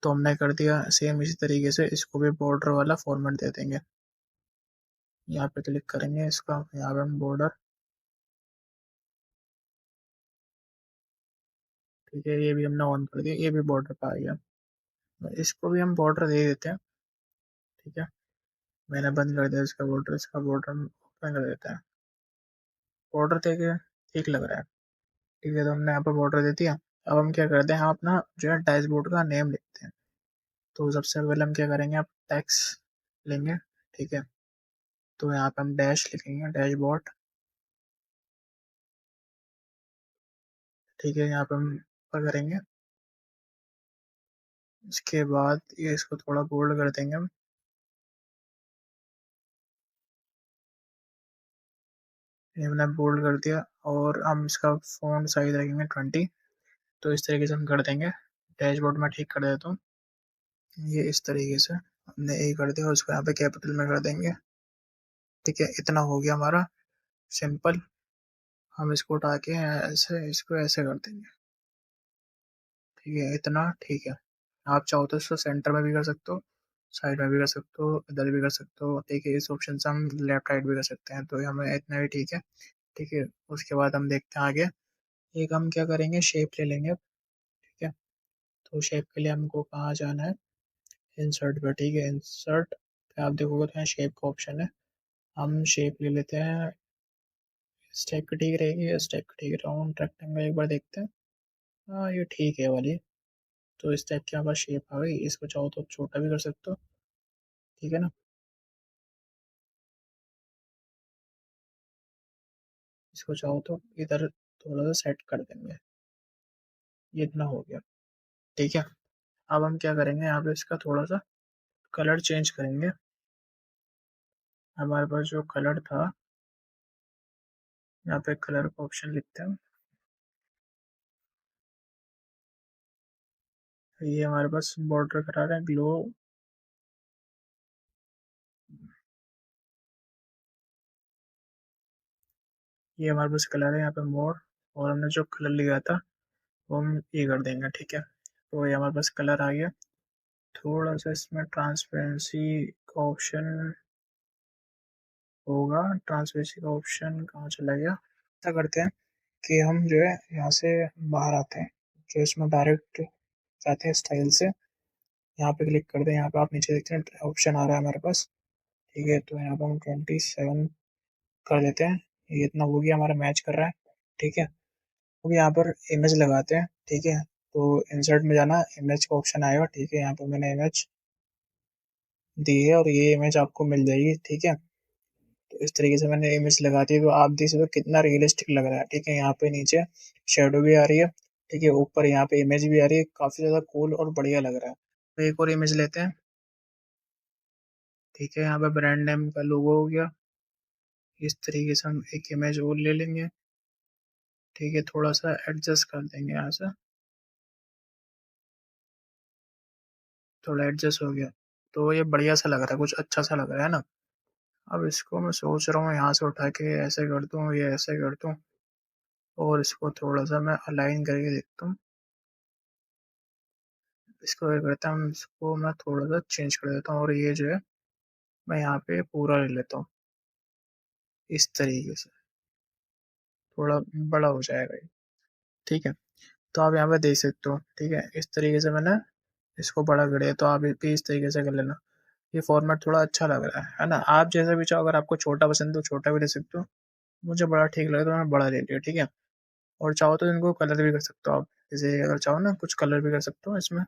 तो हमने कर दिया सेम इसी तरीके से, इसको भी बॉर्डर वाला फॉर्मेट दे देंगे। यहाँ पे क्लिक करेंगे, इसका यहाँ पे हम बॉर्डर, ठीक है, ये भी हमने ऑन कर दिया, ये भी बॉर्डर पे आ गया। इसको भी हम बॉर्डर दे देते हैं, ठीक है। मैंने बंद कर दिया इसका बॉर्डर, इसका बॉर्डर ओपन कर देते हैं। बॉर्डर देके ठीक लग रहा है, ठीक है। तो हमने यहाँ पर बॉर्डर दे दिया। अब हम क्या करते हैं, हम अपना जो है डैशबोर्ड का नेम लिखते हैं। तो सबसे पहले हम क्या करेंगे, आप टैक्स लेंगे, ठीक है। तो यहाँ पे हम डैश लिखेंगे, डैशबोर्ड, ठीक है। यहाँ पे हम ऊपर करेंगे, इसके बाद ये इसको थोड़ा बोल्ड कर देंगे हम। ये हमने बोल्ड कर दिया और हम इसका फ़ॉन्ट साइज़ रखेंगे 20। तो इस तरीके से हम कर देंगे। डैशबोर्ड में ठीक कर देता हूँ। ये इस तरीके से हमने ए कर दिया और इसको यहाँ पे कैपिटल में कर देंगे। ठीक है, इतना हो गया हमारा सिंपल। हम इसको उठा के ऐसे इसको ऐसे कर देंगे। ठीक है, इतना ठीक है। आप चाहो तो इसको सेंटर में भी कर सकते हो, साइड में भी कर सकते हो, इधर भी कर सकते हो। ठीक है, इस ऑप्शन से हम लेफ्ट राइट भी कर सकते हैं, तो ये हमें इतना भी ठीक है। ठीक है, उसके बाद हम देखते हैं आगे। एक हम क्या करेंगे, शेप ले लेंगे। ठीक है, तो शेप के लिए हमको कहाँ जाना है, इंसर्ट पे। ठीक है, इंसर्ट पे आप देखोगे तो यहाँ शेप का ऑप्शन है। हम शेप ले लेते हैं। इस टाइप की ठीक रहेगी, इस टाइप की ठीक है। राउंड रेक्टेंगल एक बार देखते हैं। हाँ, ये ठीक है वाली। तो इस टाइप की हमारे शेप आ गई। इसको चाहो तो छोटा भी कर सकते हो। ठीक है ना। इसको चाहो तो इधर थोड़ा सा सेट कर देंगे। ये इतना हो गया। ठीक है, अब हम क्या करेंगे, यहाँ पे इसका थोड़ा सा कलर चेंज करेंगे। हमारे पास जो कलर था, यहाँ पे कलर का ऑप्शन लिखते हैं। ये हमारे पास बॉर्डर करा रहे हैं ग्लो। ये हमारे पास कलर है यहाँ पे मोर। और हमने जो कलर लिया था वो हम ये कर देंगे। ठीक है, तो ये हमारे पास कलर आ गया। थोड़ा सा इसमें ट्रांसपेरेंसी का ऑप्शन होगा। ट्रांसपेरेंसी का ऑप्शन कहाँ चला गया। ऐसा करते हैं कि हम जो है यहाँ से बाहर आते हैं, जो इसमें डायरेक्ट जाते हैं स्टाइल से। यहाँ पे क्लिक कर दें। यहाँ पे आप नीचे देखते हैं ऑप्शन आ रहा है हमारे पास। ठीक है, तो यहाँ पे हम 27 कर देते हैं। ये इतना हो गया, हमारा मैच कर रहा है। ठीक है, अब यहाँ पर इमेज लगाते हैं। ठीक है, तो इंसर्ट में जाना, इमेज का ऑप्शन आएगा। ठीक है, यहाँ पे मैंने इमेज दी है और ये इमेज आपको मिल जाएगी। ठीक है, तो इस तरीके से मैंने इमेज लगा दी, तो आप देख सकते हो कितना रियलिस्टिक लग रहा है। ठीक है, यहाँ पे नीचे शेडो भी आ रही है। ठीक है, ऊपर यहाँ पे इमेज भी आ रही है। काफी ज्यादा कूल और बढ़िया लग रहा है। तो एक और इमेज लेते हैं। ठीक है, यहाँ पे ब्रांड नेम का लोगो हो गया। इस तरीके से हम एक इमेज और ले लेंगे। ठीक है, थोड़ा सा एडजस्ट कर देंगे यहाँ से। थोड़ा एडजस्ट हो गया, तो ये बढ़िया सा लग रहा है, कुछ अच्छा सा लग रहा है ना। अब इसको मैं सोच रहा हूँ यहाँ से उठा के ऐसे कर दूँ, ये ऐसे कर दूँ। और इसको थोड़ा सा मैं अलाइन करके देखता हूँ। इसको क्या करता हूँ, इसको मैं थोड़ा सा चेंज कर देता हूँ और ये जो है मैं यहाँ पे पूरा ले लेता हूँ इस तरीके से। थोड़ा बड़ा हो जाएगा ये। ठीक है, तो आप यहाँ पे देख सकते हो। ठीक है, इस तरीके से मैंने इसको बड़ा कर दिया, तो आप भी इस तरीके से कर लेना। ये फॉर्मेट थोड़ा अच्छा लग रहा है ना। आप जैसा भी चाहो, अगर आपको छोटा पसंद है तो छोटा भी ले सकते हो। मुझे बड़ा ठीक लगा तो मैंने बड़ा ले लिया। ठीक है, और चाहो तो इनको कलर भी कर सकते हो आप। जैसे अगर चाहो ना, कुछ कलर भी कर सकते हो इसमें।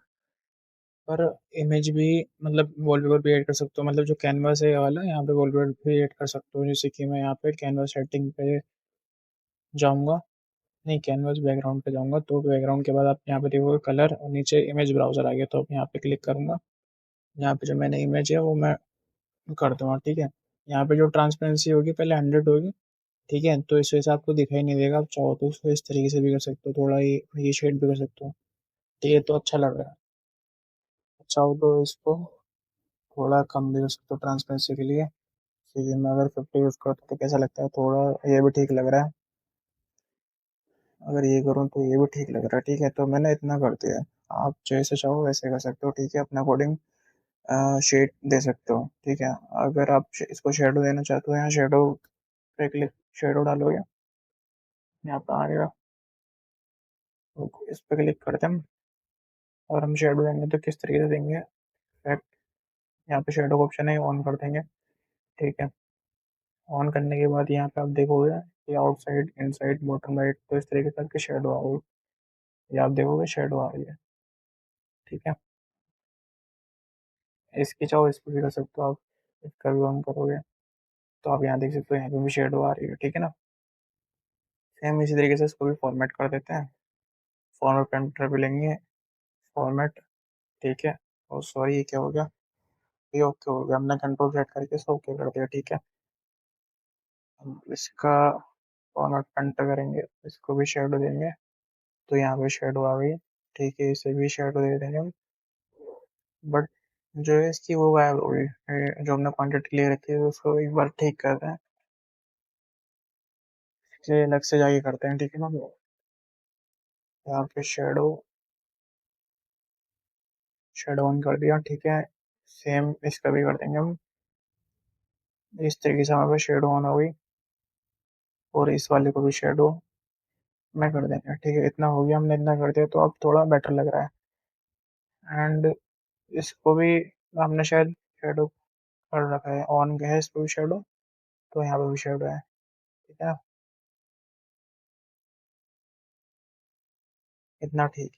और इमेज भी, मतलब वॉलपेपर भी ऐड कर सकते हो। मतलब जो कैनवास है ये वाला, यहाँ पे वॉलपेपर भी ऐड कर सकते हो। जैसे कि मैं यहाँ पे कैनवास सेटिंग पे जाऊँगा, नहीं कैनवास बैकग्राउंड पे जाऊँगा, तो बैकग्राउंड के बाद आप यहाँ पे देखोगे कलर और नीचे इमेज ब्राउजर आ गया। तो अब यहाँ पे क्लिक करूंगा। यहाँ पे जो मैंने इमेज है वो मैं कर दूंगा। ठीक है, यहाँ पे जो ट्रांसपेरेंसी होगी पहले 100 होगी। ठीक है, तो इस वजह से आपको दिखाई नहीं देगा। आप चाहो तो इसको इस तरीके से भी कर सकते हो, थोड़ा ये शेड भी कर सकते हो। ठीक है, तो अच्छा लग रहा है। चाहो तो इसको थोड़ा कम भी कर सकते हो ट्रांसपेरेंसी के लिए। ठीक है, मैं अगर 50 यूज़ करता तो कैसा लगता है, थोड़ा ये भी ठीक लग रहा है। अगर ये करूँ तो ये भी ठीक लग रहा है। ठीक है, तो मैंने इतना कर दिया है। आप जैसे चाहो वैसे कर सकते हो। ठीक है, अपना अकॉर्डिंग शेड दे सकते हो। ठीक है, अगर आप इसको शेडो देना चाहते हो, यहाँ शेडो पे क्लिक, शेडो डालोगे, यहाँ पे आ गया। तो इस पे क्लिक करते हैं और हम शेडो देंगे तो किस तरीके से देंगे, इफेक्ट, यहाँ पे शेडो का ऑप्शन है, ऑन कर देंगे। ठीक है, ऑन करने के बाद यहाँ पे आप देखोगे कि आउटसाइड, इनसाइड, बॉटम राइट, तो इस तरीके से आपकी शेडो आ रही है। ये आप देखोगे शेडो आ रही है। ठीक है, इसकी चाहो इस पर भी कर सकते हो आप। इसका भी ऑन करोगे तो आप यहाँ देख सकते हो, यहाँ पे भी शेडो आ रही है। ठीक है ना। सेम इसी तरीके से इसको भी फॉर्मेट कर देते हैं। फॉर्मेट पेंटर भी लेंगे, फॉर्मेट। ठीक है। और सॉरी, ये क्या हो गया? ये ओके हो गया, हमने कंट्रोल सेट करके सब ओके कर दिया। ठीक है, हम इसका कॉर्नर पेंटर करेंगे, इसको भी शेडो देंगे। तो यहाँ पे शेडो आ गई। ठीक है, इसे भी शेडो दे देंगे हम। बट जो है इसकी वो गायब हो गई, जो हमने क्वांटिटी ले रखी है उसको एक बार ठीक करते हैं। इसे अलग से जाके करते हैं। ठीक है ना, यहाँ पे शेडो शेडो ऑन कर दिया। ठीक है, सेम इसका भी कर देंगे हम। इस तरीके से हमारे पास शेडो ऑन हो गई, और इस वाले को भी शेडो में कर देंगे। ठीक है, इतना हो गया, हमने इतना कर दिया तो अब थोड़ा बेटर लग रहा है। एंड इसको भी हमने शायद शेडो कर रखा है, ऑन है इस पे भी शेडो, तो यहाँ पे भी शेडो है। ठीक है ना, इतना ठीक।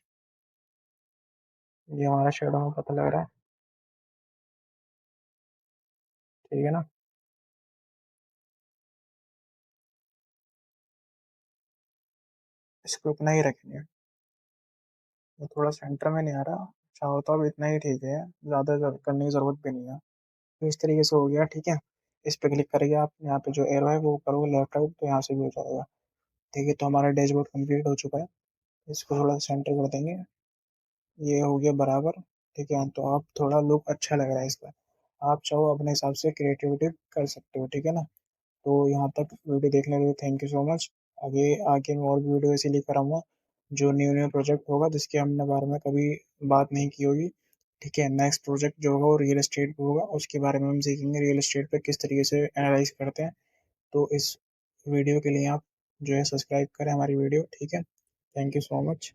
ये हमारा शेडो में पता लग रहा है। ठीक है ना, इसको इतना ही रखेंगे। वो थोड़ा सेंटर में नहीं आ रहा, चाहो तो अब इतना ही ठीक है, ज़्यादा करने की ज़रूरत भी नहीं है। तो इस तरीके से हो गया। ठीक है, इस पे क्लिक करिए आप, यहाँ पे जो एरो है वो करोगे लेफ्ट राइट, तो यहाँ से भी हो जाएगा। ठीक है, तो हमारा डैशबोर्ड कंप्लीट हो चुका है। इसको थोड़ा सेंटर कर देंगे, ये हो गया बराबर। ठीक है, तो आप थोड़ा लुक अच्छा लग रहा है इसका। आप चाहो अपने हिसाब से क्रिएटिविटी कर सकते हो। ठीक है ना, तो यहाँ तक वीडियो देखने के लिए थैंक यू सो मच। आगे आगे मैं और भी वीडियो ऐसे लेकर आऊँगा, जो न्यू न्यू प्रोजेक्ट होगा जिसके हमने बारे में कभी बात नहीं की होगी। ठीक है, नेक्स्ट प्रोजेक्ट जो होगा वो रियल एस्टेट पे होगा, उसके बारे में हम सीखेंगे रियल एस्टेट पे किस तरीके से एनालाइज करते हैं। तो इस वीडियो के लिए आप जो है सब्सक्राइब करें हमारी वीडियो। ठीक है, थैंक यू सो मच।